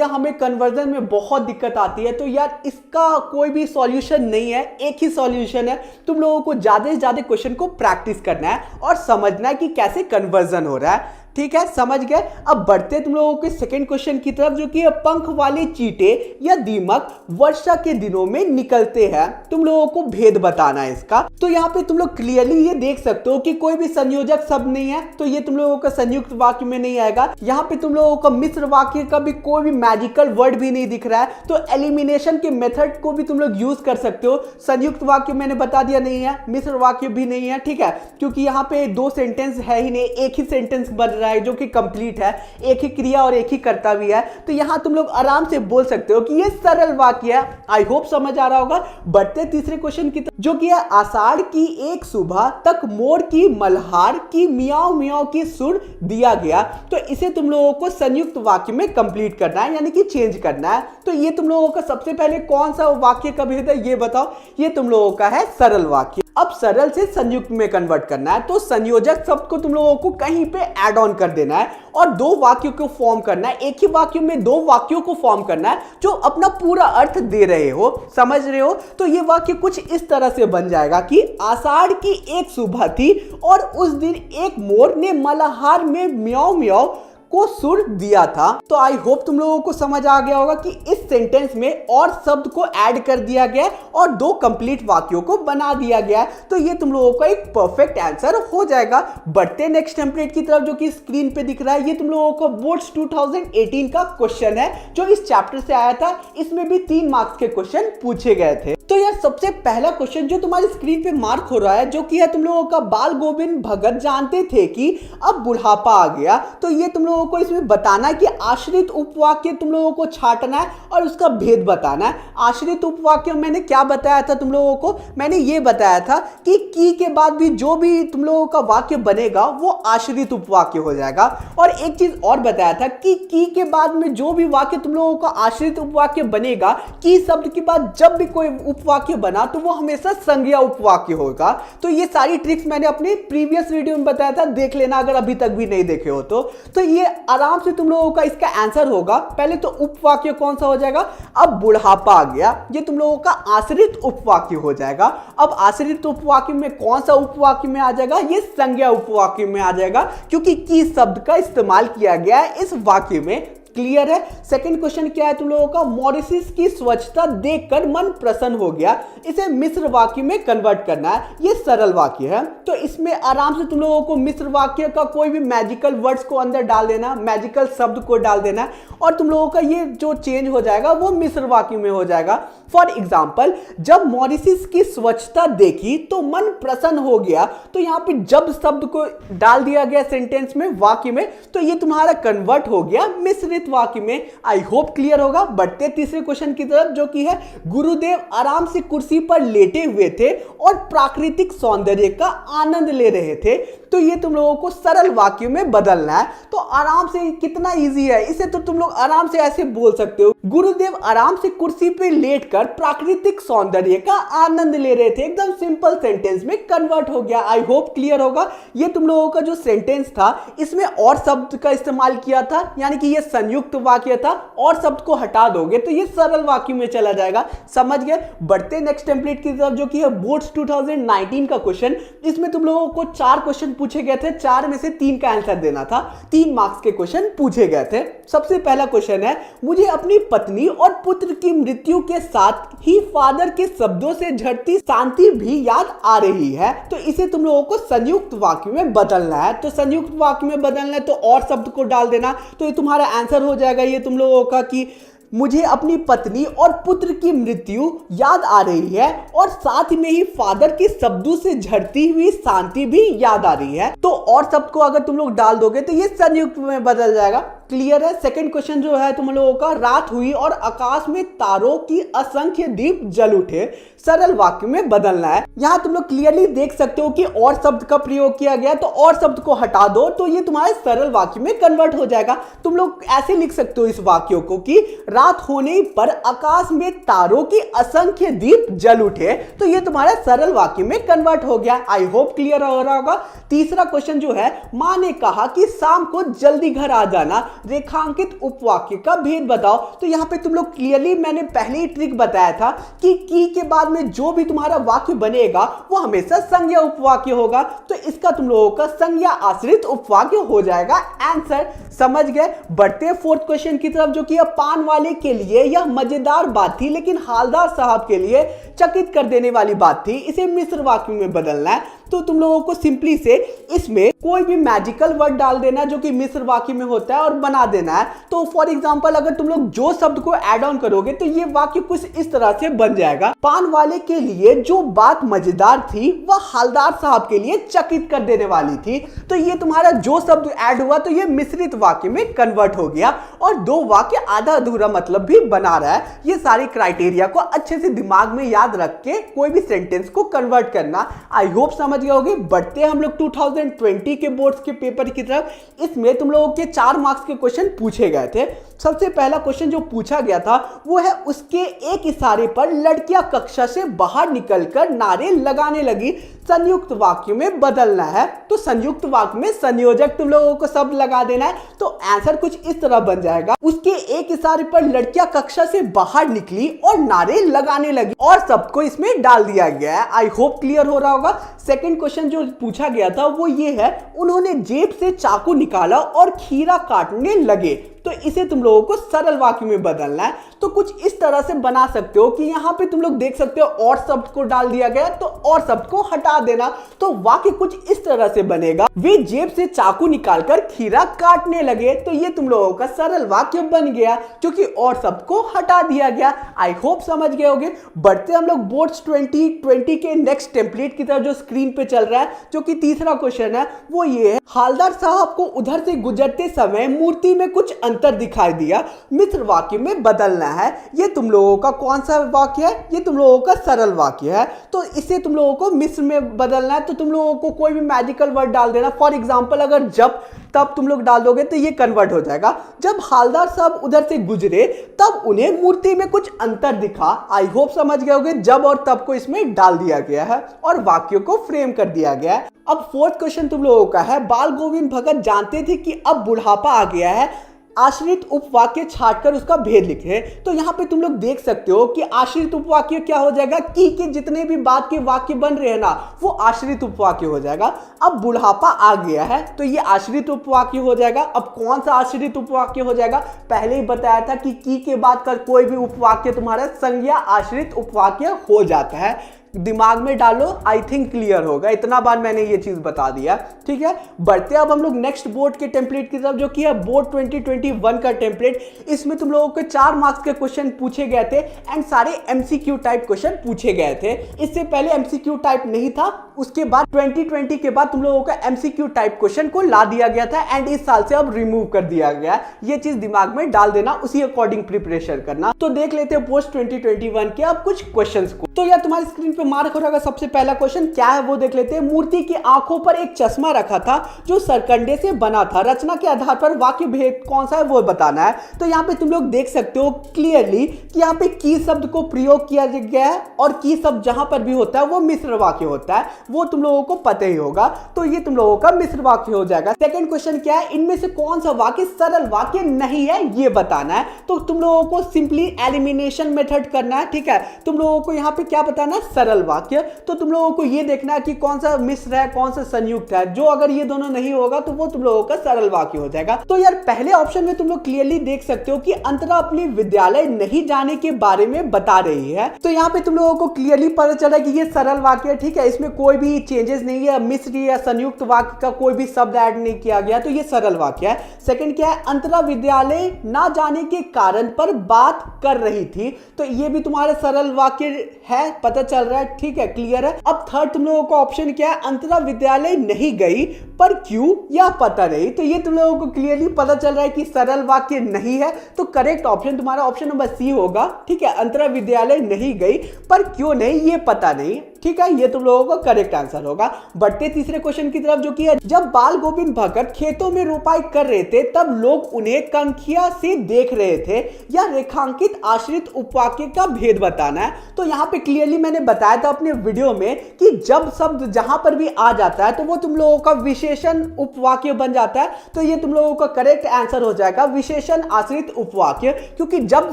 [SPEAKER 1] हमें कन्वर्जन में बहुत दिक्कत आती है। तो यार इसका कोई भी सॉल्यूशन नहीं है, एक ही सॉल्यूशन है। तुम लोगों को ज्यादा से ज्यादा क्वेश्चन को प्रैक्टिस करना है और समझना है कि कैसे कन्वर्जन हो रहा है। ठीक है, समझ गए। अब बढ़ते तुम लोगों के सेकंड क्वेश्चन की तरफ, जो कि है पंख वाले चींटे या दीमक वर्षा के दिनों में निकलते हैं। तुम लोगों को भेद बताना है इसका। तो यहाँ पे तुम लोग क्लियरली ये देख सकते हो कि कोई भी संयोजक शब्द नहीं है, तो ये तुम लोगों का संयुक्त वाक्य में नहीं आएगा। यहाँ पे तुम लोगों का मिश्र वाक्य का भी कोई भी मैजिकल वर्ड भी नहीं दिख रहा है, तो एलिमिनेशन के मेथड को भी तुम लोग यूज कर सकते हो। संयुक्त वाक्य मैंने बता दिया नहीं है, मिश्र वाक्य भी नहीं है, ठीक है, क्योंकि यहाँ पे दो सेंटेंस है ही नहीं, एक ही सेंटेंस बन रहा है जो कि कंप्लीट है, एक ही क्रिया और एक ही कर्ता भी है। तो यहाँ तुम लोग आराम से बोल सकते हो कि ये सरल वाक्य है। आई होप समझ आ रहा होगा। बढ़ते तीसरे क्वेश्चन की तरफ, जो कि है आषाढ़ की एक सुबह तक मोर की मल्हार की मियाओ मियाओ की सुर दिया गया। तो इसे तुम लोगों को संयुक्त वाक्य में कंप्लीट करना है, यानी कि चेंज करना है। तो ये तुम लोगों का सबसे पहले कौन सा वाक्य का भेद है ये बताओ। ये तुम लोगों का है सरल वाक्य। अब सरल से संयुक्त में कन्वर्ट करना है, तो संयोजक शब्द को तुम लोगों को कहीं पे ऐड ऑन कर देना है और दो वाक्यों को फॉर्म करना है। एक ही वाक्य में दो वाक्यों को फॉर्म करना है जो अपना पूरा अर्थ दे रहे हो, समझ रहे हो। तो ये वाक्य कुछ इस तरह से बन जाएगा कि आषाढ़ की एक सुबह थी और उस दिन एक मोर ने मल्हार में म्याऊ म्याऊ को सुर दिया था। तो आई होप तुम लोगों को समझ आ गया होगा कि इस सेंटेंस में और शब्द को ऐड कर दिया गया और दो कंप्लीट वाक्यों को बना दिया गया। तो ये तुम लोगों का एक परफेक्ट आंसर हो जाएगा। बढ़ते नेक्स्ट टेम्पलेट की तरफ, जो कि स्क्रीन पे दिख रहा है। ये तुम लोगों का बोर्ड्स 2018 का क्वेश्चन है जो इस चैप्टर से आया था। इसमें भी 3 मार्क्स के क्वेश्चन पूछे गए थे। तो यार सबसे पहला क्वेश्चन जो तुम्हारी स्क्रीन पे मार्क हो रहा है, जो कि है तुम लोगों का, बाल गोविंद भगत जानते थे कि अब बुढ़ापा आ गया। तो ये तुम लोगों को इसमें बताना है कि आश्रित उपवाक्य तुम लोगों को छांटना है और उसका भेद बताना है। आश्रित उपवाक्य मैंने क्या बताया था तुम लोगों को? मैंने ये बताया था कि के बाद भी जो भी तुम लोगों का वाक्य बनेगा वो आश्रित उपवाक्य हो जाएगा। और एक चीज और बताया था कि के बाद में जो भी वाक्य तुम लोगों का आश्रित उपवाक्य बनेगा, की शब्द के बाद जब भी कोई उपवाक्य बना तो वो हमेशा संज्ञा उपवाक्य होगा। तो ये सारी ट्रिक्स मैंने अपने प्रीवियस वीडियो में बताया था, देख लेना अगर अभी तक भी नहीं देखे हो तो ये आराम से तुम लोगों का इसका आंसर होगा। पहले तो उपवाक्य कौन सा हो जाएगा? अब बुढ़ापा आ गया, ये तुम लोगों का आश्रित उपवाक्य हो जाएगा। अब आश्रित उपवाक्य में कौन सा उपवाक्य में आ जाएगा? ये संज्ञा उपवाक्य में आ जाएगा, क्योंकि की शब्द का इस्तेमाल किया गया है इस वाक्य में। क्लियर है? सेकंड क्वेश्चन क्या है तुम लोगों का? मॉरिशस की स्वच्छता देखकर मन प्रसन्न हो गया। इसे मिश्र वाक्य में कन्वर्ट करना है। ये सरल वाक्य है, तो इसमें आराम से तुम लोगों को मिश्र वाक्य का कोई भी मैजिकल वर्ड्स को अंदर डाल देना, मैजिकल शब्द को डाल देना और तुम लोगों का ये जो चेंज हो जाएगा वो मिश्र वाक्य में हो जाएगा। फॉर एग्जाम्पल, जब मॉरिशस की स्वच्छता देखी तो मन प्रसन्न हो गया। तो यहाँ पे जब शब्द को डाल दिया गया सेंटेंस में, वाक्य में, तो ये तुम्हारा कन्वर्ट हो गया मिश्रित वाक्य में। आई होप क्लियर होगा। बढ़ते तीसरे क्वेश्चन की तरफ, जो कि है गुरुदेव आराम से कुर्सी पर लेटे हुए थे और प्राकृतिक सौंदर्य का आनंद ले रहे थे। तो ये तुम लोगों को सरल वाक्य में बदलना है। तो आराम से, कितना इजी है, इसे तो तुम लोग आराम से ऐसे बोल सकते हो, गुरुदेव आराम से कुर्सी पे लेटकर प्राकृतिक सौंदर्य का आनंद ले रहे थे। एकदम सिंपल सेंटेंस में कन्वर्ट हो गया। आई होप क्लियर होगा। ये तुम लोगों का जो सेंटेंस था इसमें और शब्द का इस्तेमाल किया था, यानी कि ये संयुक्त वाक्य था, और शब्द को हटा दोगे तो ये सरल वाक्य में चला जाएगा। समझ गए? बढ़ते नेक्स्ट टेम्पलेट की तरफ, जो कि है बोर्ड्स 2019 का क्वेश्चन। इसमें तुम लोगों को 4 क्वेश्चन पूछे गए थे, 4 में से 3 का आंसर देना था। 3 मार्क्स के क्वेश्चन पूछे गए थे। सबसे पहला क्वेश्चन है, मुझे अपनी पत्नी और पुत्र की मृत्यु के साथ ही फादर के शब्दों से झड़ती शांति भी याद आ रही है। तो इसे तुम लोगों को संयुक्त वाक्य में बदलना है। तो संयुक्त वाक्य में बदलना है तो और शब्द को डाल देना, तो ये तुम्हारा आंसर हो जाएगा ये तुम लोगों का कि मुझे अपनी पत्नी और पुत्र की मृत्यु याद आ रही है और साथ में ही फादर के शब्दों से झड़ती हुई शांति भी याद आ रही है। तो और शब्द को अगर तुम लोग डाल दोगे तो ये संयुक्त में बदल जाएगा। क्लियर है? सेकंड क्वेश्चन जो है तुम लोगों का, रात हुई और आकाश में तारों की असंख्य दीप जल उठे। सरल वाक्य में बदलना है। यहाँ तुम लोग क्लियरली देख सकते हो कि और शब्द का प्रयोग किया गया, तो और शब्द को हटा दो तो ये तुम्हारे सरल वाक्य में कन्वर्ट हो जाएगा। तुम लोग ऐसे लिख सकते हो इस वाक्यों को कि रात होने पर आकाश में तारों के असंख्य दीप जल उठे। तो ये तुम्हारा सरल वाक्य में कन्वर्ट हो गया। आई होप क्लियर हो रहा होगा। तीसरा क्वेश्चन जो है, मां ने कहा कि शाम को जल्दी घर आ जाना, रेखांकित उपवाक्य का भेद बताओ। तो यहाँ पे तुम लोग क्लियरली, मैंने पहले ही ट्रिक बताया था कि की के बाद में जो भी तुम्हारा वाक्य बनेगा वो हमेशा संज्ञा उपवाक्य होगा। तो इसका तुम लोगों का संज्ञा आश्रित उपवाक्य हो जाएगा। आंसर समझ गए। बढ़ते हैं फोर्थ क्वेश्चन की तरफ, जो कि पान वाले के लिए यह मजेदार बात थी लेकिन हालदार साहब के लिए चकित कर देने वाली बात थी, इसे मिश्र वाक्य में बदलना है। तो तुम लोगों को सिंपली से इसमें कोई भी मैजिकल वर्ड डाल देना जो कि मिश्र वाक्य में होता है और बना देना है। तो फॉर एग्जांपल अगर तुम लोग जो शब्द को ऐड ऑन करोगे तो ये वाक्य कुछ इस तरह से बन जाएगा, पान वाले के लिए जो बात मजेदार थी वह हालदार साहब के लिए चकित कर देने वाली थी। तो ये तुम्हारा जो शब्द ऐड हुआ तो ये मिश्रित वाक्य में कन्वर्ट हो गया और दो वाक्य आधा अधूरा मतलब भी बना रहा है। ये सारी क्राइटेरिया को अच्छे से दिमाग में याद रख के कोई भी सेंटेंस को कन्वर्ट करना। आई होप समझ गए होगे। बढ़ते हैं हम लोग 2020 के बोर्ड्स के पेपर की तरफ। इसमें तुम लोगों के 4 मार्क्स के क्वेश्चन पूछे गए थे। सबसे पहला क्वेश्चन जो पूछा गया था वो है, उसके एक इशारे पर लड़कियां कक्षा से बाहर निकलकर नारे लगाने लगी, संयुक्त वाक्य में बदलना है। तो संयुक्त वाक्य में संयोजक तुम लोगों को शब्द लगा देना है। तो आंसर कुछ इस तरह बन जाएगा, उसके एक इशारे पर लड़कियां कक्षा से बाहर निकली और नारे लगाने लगी, और सबको इसमें डाल दिया गया है। आई होप क्लियर हो रहा होगा। सेकंड क्वेश्चन जो पूछा गया था वो ये है, उन्होंने जेब से चाकू निकाला और खीरा काटने लगे। तो इसे तुम लोगों को सरल वाक्य में बदलना है। तो कुछ इस तरह से बना सकते हो कि यहाँ पे तुम लोग देख सकते हो और शब्द को डाल दिया गया, तो और शब्द को हटा देना। तो वाक्य कुछ इस तरह से बनेगा, वे जेब से चाकू निकालकर खीरा काटने लगे। तो ये तुम लोगों का सरल वाक्य बन गया क्योंकि और शब्द को हटा दिया गया। आई होप समझ गए होगे। बढ़ते हम लोग बोर्ड्स 2020 के नेक्स्ट टेम्पलेट की तरफ जो स्क्रीन पे चल रहा है, जो कि तीसरा क्वेश्चन है वो ये है, हालदार साहब को उधर से गुजरते समय मूर्ति में कुछ अंतर दिखाई दिया, मिश्र वाक्य में बदलना है। ये तुम लोगों का कौन सा वाक्य है? ये तुम लोगों का सरल वाक्य है। तो इसे तुम लोगों को मिश्र में बदलना है। तो तुम लोगों को कोई भी मैजिकल वर्ड डाल देना। फॉर एग्जांपल अगर जब तब तुम लोग डाल दोगे तो ये कन्वर्ट हो जाएगा, जब हालदार साहब उधर से गुजरे तब उन्हें मूर्ति में कुछ अंतर दिखा। आई होप समझ गए होगे। जब और तब को इसमें डाल दिया गया है और वाक्यों को फ्रेम कर दिया गया है। अब फोर्थ क्वेश्चन तुम लोगों का है, बाल गोविंद भगत जानते थे कि अब बुढ़ापा आ गया है, आश्रित उपवाक्य छाटकर उसका भेद लिखे। तो यहाँ पे तुम लोग देख सकते हो कि आश्रित उपवाक्य क्या हो जाएगा, की के जितने भी बाद के वाक्य बन रहे हैं ना वो आश्रित उपवाक्य हो जाएगा। अब बुढ़ापा आ गया है तो ये आश्रित उपवाक्य हो जाएगा। अब कौन सा आश्रित उपवाक्य हो जाएगा? पहले ही बताया था कि की के बाद का कोई भी उपवाक्य तुम्हारा संज्ञा आश्रित उपवाक्य हो जाता है। दिमाग में डालो, आई थिंक क्लियर होगा। इतना बार मैंने ये चीज बता दिया, ठीक है। बढ़ते अब हम लोग नेक्स्ट बोर्ड के टेम्पलेट की तरफ, जो कि है बोर्ड 2021 का टेम्पलेट। इसमें तुम लोगों को 4 मार्क्स के क्वेश्चन पूछे गए थे एंड सारे एमसीक्यू टाइप क्वेश्चन पूछे गए थे। इससे पहले एमसीक्यू टाइप नहीं था, उसके बाद 2020 के बाद तुम लोगों का एमसीक्यू टाइप क्वेश्चन को ला दिया गया था एंड इस साल से अब रिमूव कर दिया गया। ये चीज दिमाग में डाल देना, उसी अकॉर्डिंग प्रिपरेशन करना। तो देख लेते हैं पोस्ट 2021 के अब कुछ क्वेश्चंस को। तो यार तुम्हारी स्क्रीन पे मार्क हो रहा, सबसे पहला क्वेश्चन क्या है वो देख लेते हैं। मूर्ति की आंखों पर एक चश्मा रखा था जो सरकंडे से बना था, रचना के आधार पर वाक्य भेद कौन सा है वो बताना है। तो यहाँ पे तुम लोग देख सकते हो क्लियरली कि यहाँ पे की शब्द को प्रयोग किया गया है और की शब्द जहां पर भी होता है वो मिश्र वाक्य होता है, वो तुम लोगों को पता ही होगा। तो ये तुम लोगों का मिश्र वाक्य हो जाएगा। सेकंड क्वेश्चन क्या है, इनमें से कौन सा वाक्य सरल वाक्य नहीं है ये बताना है। तो तुम लोगों को सिंपली एलिमिनेशन मेथड करना है, ठीक है। तुम लोगों को यहाँ पे क्या बताना है, सरल वाक्य। तो तुम लोगों को ये देखना है कि कौन सा मिश्र है कौन सा संयुक्त है। जो अगर ये दोनों नहीं होगा तो वो तुम लोगों का सरल वाक्य हो जाएगा। तो यार पहले ऑप्शन में तुम लोग क्लियरली देख सकते हो कि अंतरा अपने विद्यालय नहीं जाने के बारे में बता रही है। तो यहाँ पे तुम लोगों को क्लियरली पता चला कि ये सरल वाक्य है, ठीक है। इसमें कोई भी चेंजेस नहीं है, मिश्र या संयुक्त वाक्य का कोई भी शब्द ऐड नहीं किया गया, तो ये सरल वाक्य है। सेकंड क्या है, अंतरा विद्यालय ना जाने के कारण पर बात कर रही थी। तो ये भी तुम्हारा सरल वाक्य है, पता चल रहा है, ठीक है, क्लियर है। अब थर्ड तुम लोगों का ऑप्शन क्या है, अंतरा विद्यालय नहीं गई पर क्यों या पता नहीं। तो ये तुम लोगों को क्लियरली पता चल रहा है कि सरल वाक्य नहीं है। तो करेक्ट ऑप्शन तुम्हारा ऑप्शन नंबर सी होगा, ठीक है। अंतरा विद्यालय नहीं गई पर क्यों नहीं ये पता नहीं। ठीक है, ये तुम लोगों का करेक्ट आंसर होगा। बढ़ते तीसरे क्वेश्चन की तरफ, जो कि है जब बाल गोविंद भगत खेतों में रोपाई कर रहे थे तब लोग उन्हें कंखिया से देख रहे थे, या रेखांकित आश्रित उपवाक्य का भेद बताना है। तो यहाँ पे क्लियरली मैंने बताया था अपने वीडियो में कि जब शब्द जहां पर भी आ जाता है तो वो तुम लोगों का विशेषण उपवाक्य बन जाता है। तो ये तुम लोगों का करेक्ट आंसर हो जाएगा विशेषण आश्रित उपवाक्य, क्योंकि जब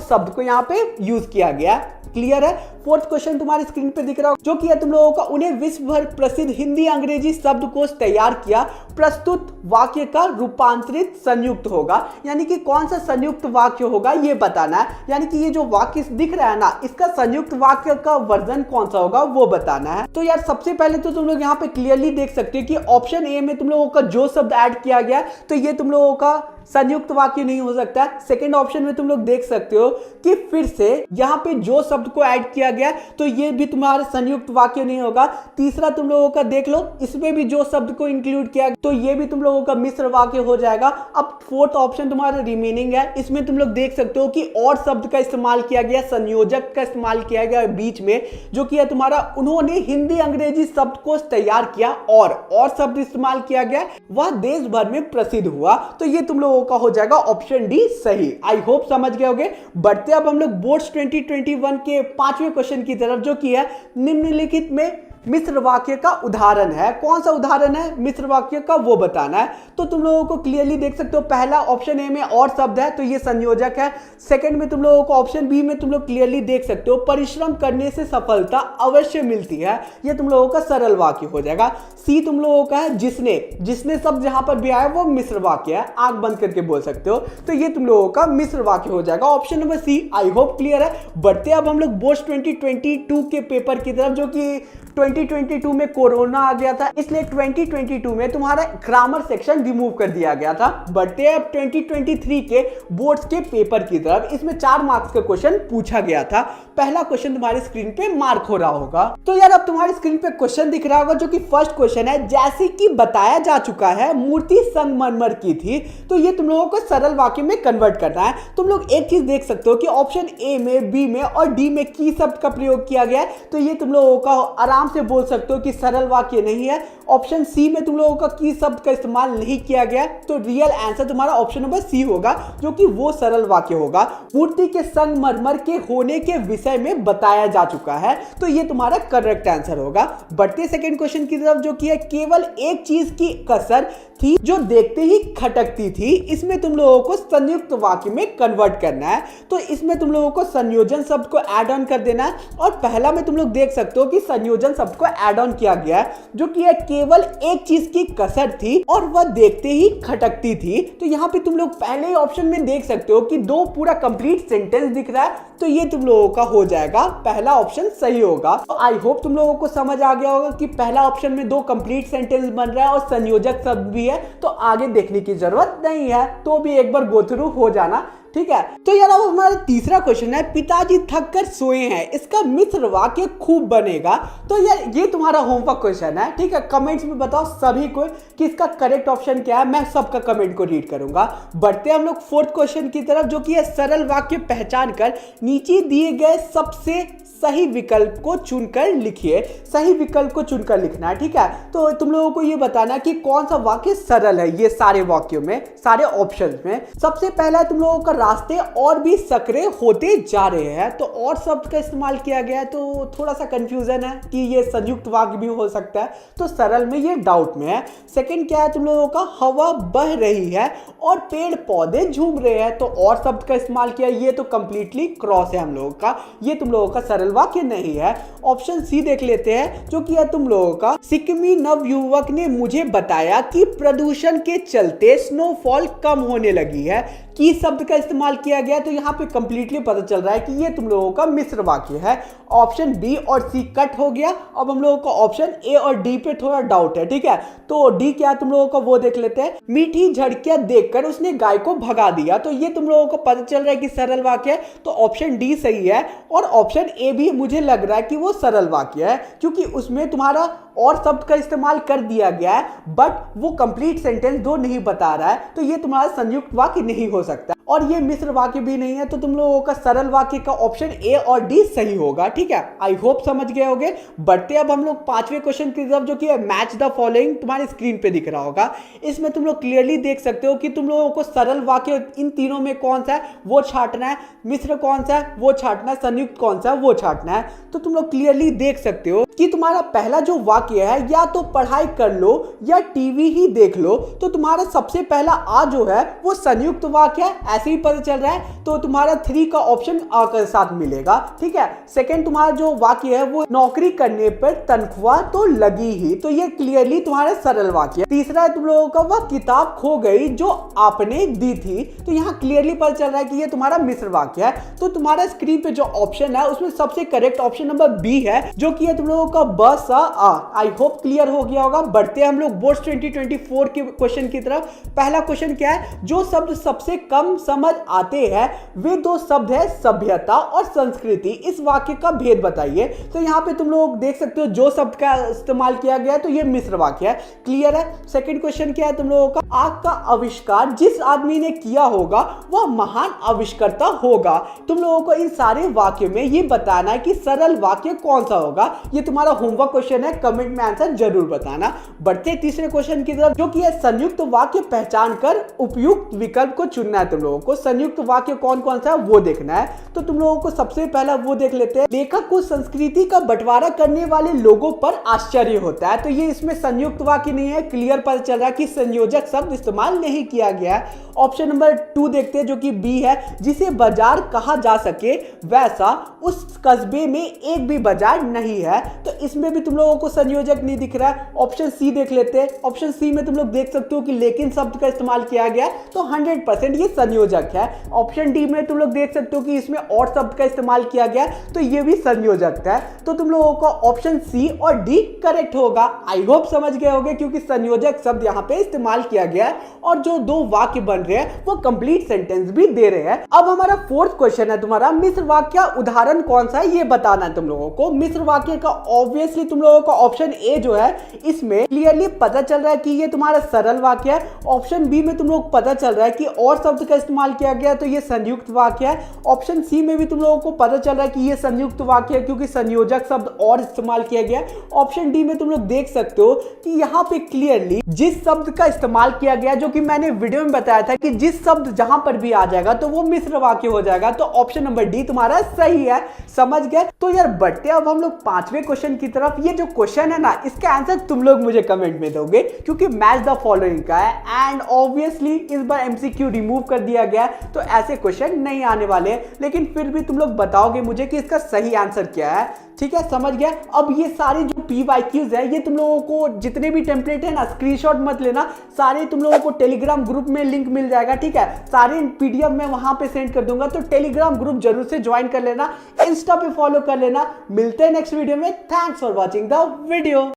[SPEAKER 1] शब्द को यहाँ पे यूज किया गया। क्लियर है। फोर्थ क्वेश्चन तुम्हारे स्क्रीन पे दिख रहा हो, जो कि है तुम लोगों का उन्हें विश्व भर प्रसिद्ध हिंदी अंग्रेजी शब्दकोश तैयार किया, प्रस्तुत वाक्य का रूपांतरित संयुक्त होगा। यानी कि कौन सा संयुक्त वाक्य होगा ये बताना है। यानी कि ये जो वाक्य दिख रहा है ना, इसका संयुक्त वाक्य का वर्जन कौन सा होगा वो बताना है। तो यार सबसे पहले तो तुम लोग यहाँ पे क्लियरली देख सकते हो कि ऑप्शन ए में तुम लोगों का जो शब्द ऐड किया गया तो ये तुम लोगों का संयुक्त वाक्य नहीं हो सकता। सेकंड ऑप्शन में तुम लोग देख सकते हो कि फिर से यहाँ पे जो शब्द को ऐड किया गया तो ये भी तुम्हारा संयुक्त वाक्य नहीं होगा। तीसरा तुम लोगों का देख लो, इसमें भी जो शब्द को इंक्लूड किया तो ये भी तुम लोगों का मिश्र वाक्य हो जाएगा। अब फोर्थ ऑप्शन तुम्हारा रिमेनिंग है, इसमें तुम लोग देख सकते हो कि और शब्द का इस्तेमाल किया गया, संयोजक का इस्तेमाल किया गया बीच में, जो कि है तुम्हारा उन्होंने हिंदी अंग्रेजी शब्दकोश तैयार किया और शब्द इस्तेमाल किया गया, वह देश भर में प्रसिद्ध हुआ। तो ये तुम लोगों का हो जाएगा ऑप्शन डी सही। आई होप समझ गए होगे। बढ़ते अब हम लोग बोर्ड्स 2021 के 5वें क्वेश्चन की तरफ, जो कि है निम्नलिखित में मिश्र वाक्य का उदाहरण है। कौन सा उदाहरण है मिश्र वाक्य का वो बताना है। तो तुम लोगों को क्लियरली देख सकते हो, पहला ऑप्शन ए में और शब्द है तो ये संयोजक है। सेकंड में तुम लोगों को ऑप्शन बी में तुम लोग क्लियरली देख सकते हो परिश्रम करने से सफलता अवश्य मिलती है, ये तुम लोगों का सरल वाक्य हो जाएगा। सी तुम लोगों का है जिसने शब्द जहां पर भी आया वो मिश्र वाक्य है, आंख बंद करके बोल सकते हो, तो ये तुम लोगों का मिश्र वाक्य हो जाएगा option number C. I hope clear है। बढ़ते अब हम लोग बोर्ड्स 2022 के पेपर की तरफ, जो कि 2022 में कोरोना आ गया था, इसलिए 2022 में तुम्हारा ग्रामर सेक्शन रिमूव कर दिया गया था। बढ़ते अब 2023 के बोर्ड्स के पेपर की तरफ, इसमें 4 मार्क्स का क्वेश्चन पूछा गया था। पहला क्वेश्चन तुम्हारी स्क्रीन पे मार्क हो रहा होगा। तो यार अब तुम्हारी स्क्रीन पे क्वेश्चन दिख रहा होगा, जो कि फर्स्ट क्वेश्चन है, जैसे कि बताया जा चुका है मूर्ति संगमरमर की थी। तो ये तुम लोगों को सरल वाक्य में कन्वर्ट करना है। तुम लोग एक चीज देख सकते हो कि ऑप्शन ए में, बी में और डी में की शब्द का प्रयोग किया गया है, तो ये तुम लोगों का आराम से बोल सकते हो कि सरल वाक्य नहीं है। ऑप्शन सी में तुम लोगों का की शब्द का इस्तेमाल नहीं किया गया, तो रियल आंसर तुम्हारा ऑप्शन नंबर सी होगा, जो कि वो सरल वाक्य होगा। मूर्ति के संगमरमर के होने के विषय में बताया जा चुका है, तो ये तुम्हारा करेक्ट आंसर होगा। बढ़ते सेकंड क्वेश्चन की तरफ, जो कि है केवल एक चीज की कसर थी जो देखते ही खटकती थी, इसमें तुम लोगों को संयुक्त वाक्य में कन्वर्ट करना है। तो इसमें तुम लोगों को संयोजन शब्द को ऐड ऑन कर देना है, और पहला में तुम लोग देख सकते हो कि संयोजन शब्द को ऐड ऑन किया गया है, जो कि है केवल एक चीज की कसर थी और वह देखते ही खटकती थी। तो यहाँ पे तुम लोग पहले ही ऑप्शन में देख सकते हो कि 2 पूरा कंप्लीट सेंटेंस दिख रहा है, तो ये तुम लोगों का हो जाएगा पहला ऑप्शन सही होगा। तो आई होप तुम लोगों को समझ आ गया होगा कि पहला ऑप्शन में 2 कंप्लीट सेंटेंस बन रहा है और संयोजक शब्द भी है, तो आगे देखने की जरूरत नहीं है, तो भी एक बार गो थ्रू हो जाना, ठीक है। तो यार अब हमारा तीसरा क्वेश्चन है, पिताजी थक कर सोए हैं, इसका मिश्र वाक्य खूब बनेगा। तो यार ये तुम्हारा होमवर्क क्वेश्चन है, ठीक है। कमेंट्स में बताओ सभी को कि इसका करेक्ट ऑप्शन क्या है, मैं सबका कमेंट को रीड करूंगा। बढ़ते हम लोग फोर्थ क्वेश्चन की तरफ, जो कि है सरल वाक्य पहचान कर नीचे दिए गए सबसे सही विकल्प को चुनकर लिखिए। सही विकल्प को चुनकर लिखना है, ठीक है। तो तुम लोगों को ये बताना कि कौन सा वाक्य सरल है ये सारे वाक्यों में, सारे ऑप्शंस में। सबसे पहला तुम लोगों का रास्ते और भी सकरे होते जा रहे हैं, तो और शब्द का इस्तेमाल किया गया है, तो थोड़ा सा कंफ्यूजन है कि ये संयुक्त वाक्य भी हो सकता है, तो सरल में ये डाउट में है। सेकंड क्या है तुम लोगों का, हवा बह रही है और पेड़ पौधे झूम रहे हैं, तो और शब्द का इस्तेमाल किया, ये तो कंप्लीटली क्रॉस है हम लोगों का, ये तुम लोगों का सरल वाक्य नहीं है। ऑप्शन सी देख लेते हैं, जो कि है तुम लोगों का, सिक्किमी नवयुवक ने मुझे बताया कि प्रदूषण के चलते स्नोफॉल कम होने लगी है, की शब्द का इस्तेमाल किया गया, तो यहाँ पे कंप्लीटली पता चल रहा है कि ये तुम लोगों का मिश्र वाक्य है। ऑप्शन बी और सी कट हो गया। अब हम लोगों का ऑप्शन ए और डी पे थोड़ा डाउट है, ठीक है। तो डी क्या तुम लोगों का वो देख लेते हैं, मीठी झड़कियां देखकर उसने गाय को भगा दिया, तो ये तुम लोगों को पता चल रहा है कि सरल वाक्य है, तो ऑप्शन डी सही है। और ऑप्शन ए भी मुझे लग रहा है कि वो सरल वाक्य है, क्योंकि उसमें तुम्हारा और शब्द का इस्तेमाल कर दिया गया है, बट वो कंप्लीट सेंटेंस 2 नहीं बता रहा है, तो ये तुम्हारा संयुक्त वाक्य नहीं हो सकता। और ये मिश्र वाक्य भी नहीं है, तो तुम लोगों का सरल वाक्य का ऑप्शन ए और डी सही होगा। ठीक है, आई होप समझ गए होगे। बढ़ते अब हम लोग पांचवें क्वेश्चन की तरफ, जो कि है मैच द फॉलोइंग। तुम्हारी स्क्रीन पे दिख रहा होगा, इसमें तुम लोग क्लियरली देख सकते हो कि तुम लोगों को सरल वाक्य इन तीनों में कौन सा है वो छांटना है, मिश्र कौन सा है वो छांटना है, संयुक्त कौन सा है वो छांटना है। तो तुम लोग क्लियरली देख सकते हो कि तुम्हारा पहला जो वाक्य है, या तो पढ़ाई कर लो या टीवी ही देख लो, तो तुम्हारा सबसे पहला आ जो है वो संयुक्त वाक्य है, ऐसे ही पता चल रहा है। तो तुम्हारा 3 का ऑप्शन आ के साथ मिलेगा। ठीक है, सेकंड तुम्हारा जो वाक्य है वो नौकरी करने पर तनख्वाह तो लगी ही, तो ये क्लियरली तुम्हारा सरल वाक्य है। तीसरा है तुम लोगों का वह किताब खो गई जो आपने दी थी, तो यहाँ क्लियरली पता चल रहा है कि ये तुम्हारा मिश्र वाक्य है। तो तुम्हारा स्क्रीन पे जो ऑप्शन है उसमें सबसे करेक्ट ऑप्शन नंबर बी है, जो कि है तुम लोगों का ब स आ। आई होप क्लियर हो गया होगा। बढ़ते हैं हम लोग बोर्ड 2024 के क्वेश्चन की तरफ। पहला क्वेश्चन क्या है, जो शब्द सबसे कम समझ आते हैं वे 2 शब्द है सभ्यता और संस्कृति, इस वाक्य का भेद बताइए। तो यहाँ पे तुम लोग देख सकते हो जो शब्द का इस्तेमाल किया गया है, तो ये मिश्र वाक्य है। क्लियर है। सेकंड क्वेश्चन क्या है तुम लोगों का, आग का आविष्कार जिस आदमी ने किया होगा वह महान आविष्कर्ता होगा। तुम लोगों को इन सारे वाक्यों में ये बताना है कि सरल वाक्य कौन सा होगा। ये तुम्हारा होमवर्क क्वेश्चन है, कमेंट में आंसर जरूर बताना। बढ़ते तीसरे क्वेश्चन की तरफ, जो कि है संयुक्त वाक्य पहचान कर उपयुक्त विकल्प को चुनना है। तुम लोगों को संयुक्त वाक्य कौन कौन सा है वो देखना है। तो तुम लोगों को सबसे पहला वो देख लेते हैं, लेखक को संस्कृति का बंटवारा करने वाले लोगों पर आश्चर्य होता है। तो ये इसमें संयुक्त वाक्य नहीं है, क्लियर पता चल रहा है कि संयोजक शब्द इस्तेमाल नहीं किया गया है। ऑप्शन नंबर 2 देखते हैं, जो कि बी है, जिसे बाजार कहा जा सके वैसा उस कस्बे में एक भी बाजार नहीं है। तो इसमें भी तुम लोगों को संयोजक नहीं दिख रहा है। ऑप्शन सी देख लेते हैं। ऑप्शन सी में तुम लोग देख सकते हो कि लेकिन शब्द का इस्तेमाल किया गया, तो 100% ये संयोजक है। ऑप्शन डी में तुम लोग देख सकते हो कि इसमें और शब्द का इस्तेमाल किया गया, तो ये भी संयोजक है। तो तुम लोगों को ऑप्शन सी और डी करेक्ट होगा। आई होप समझ गए होंगे, क्योंकि संयोजक शब्द यहाँ पे इस्तेमाल किया गया है और जो 2 वाक्य बन रहे हैं वो कंप्लीट सेंटेंस भी दे रहे हैं। अब हमारा फोर्थ क्वेश्चन है तुम्हारा, मिश्र वाक्य उदाहरण कौन सा है ये बताना है तुम लोगों को। मिश्र वाक्य का ऑब्वियसली तुम लोगों का ऑप्शन ए जो है, इसमें क्लियरली पता चल रहा है कि ये तुम्हारा सरल वाक्य है। ऑप्शन बी में तुम लोग पता चल रहा है कि और शब्द का इस्तेमाल किया गया, तो ये संयुक्त वाक्य है। ऑप्शन सी में भी तुम लोगों को पता चल रहा है कि ये संयुक्त वाक्य है, क्योंकि संयोजक शब्द और इस्तेमाल किया गया। ऑप्शन डी में तुम लोग देख सकते हो कि यहाँ पे क्लियरली जिस शब्द का इस्तेमाल किया गया, जो कि मैंने वीडियो में बताया था कि जिस शब्द जहां पर भी आ जाएगा तो वो मिश्र वाक्य हो जाएगा। तो ऑप्शन नंबर डी तुम्हारा सही है। समझ गए। तो यार बढ़ते अब हम लोग 5वें क्वेश्चन की तरफ। ये जो क्वेश्चन है ना, इसका आंसर तुम लोग मुझे कमेंट में दोगे, क्योंकि मैच द फॉलोइंग का है एंड ऑब्वियसली इस बार एमसीक्यू रिमूव कर दिया गया, तो ऐसे क्वेश्चन नहीं आने वाले। लेकिन फिर भी तुम लोग बताओगे मुझे कि इसका सही आंसर क्या है। ठीक है, समझ गया। अब ये सारे जो PYQs है, ये तुम लोगों को जितने भी टेम्पलेट है ना, स्क्रीनशॉट मत लेना, सारे तुम लोगों को टेलीग्राम ग्रुप में लिंक मिल जाएगा। ठीक है, सारे PDF में वहां पे सेंड कर दूंगा, तो टेलीग्राम ग्रुप जरूर से ज्वाइन कर लेना, इंस्टा पे फॉलो कर लेना। मिलते हैं नेक्स्ट वीडियो में। Thanks for watching the video.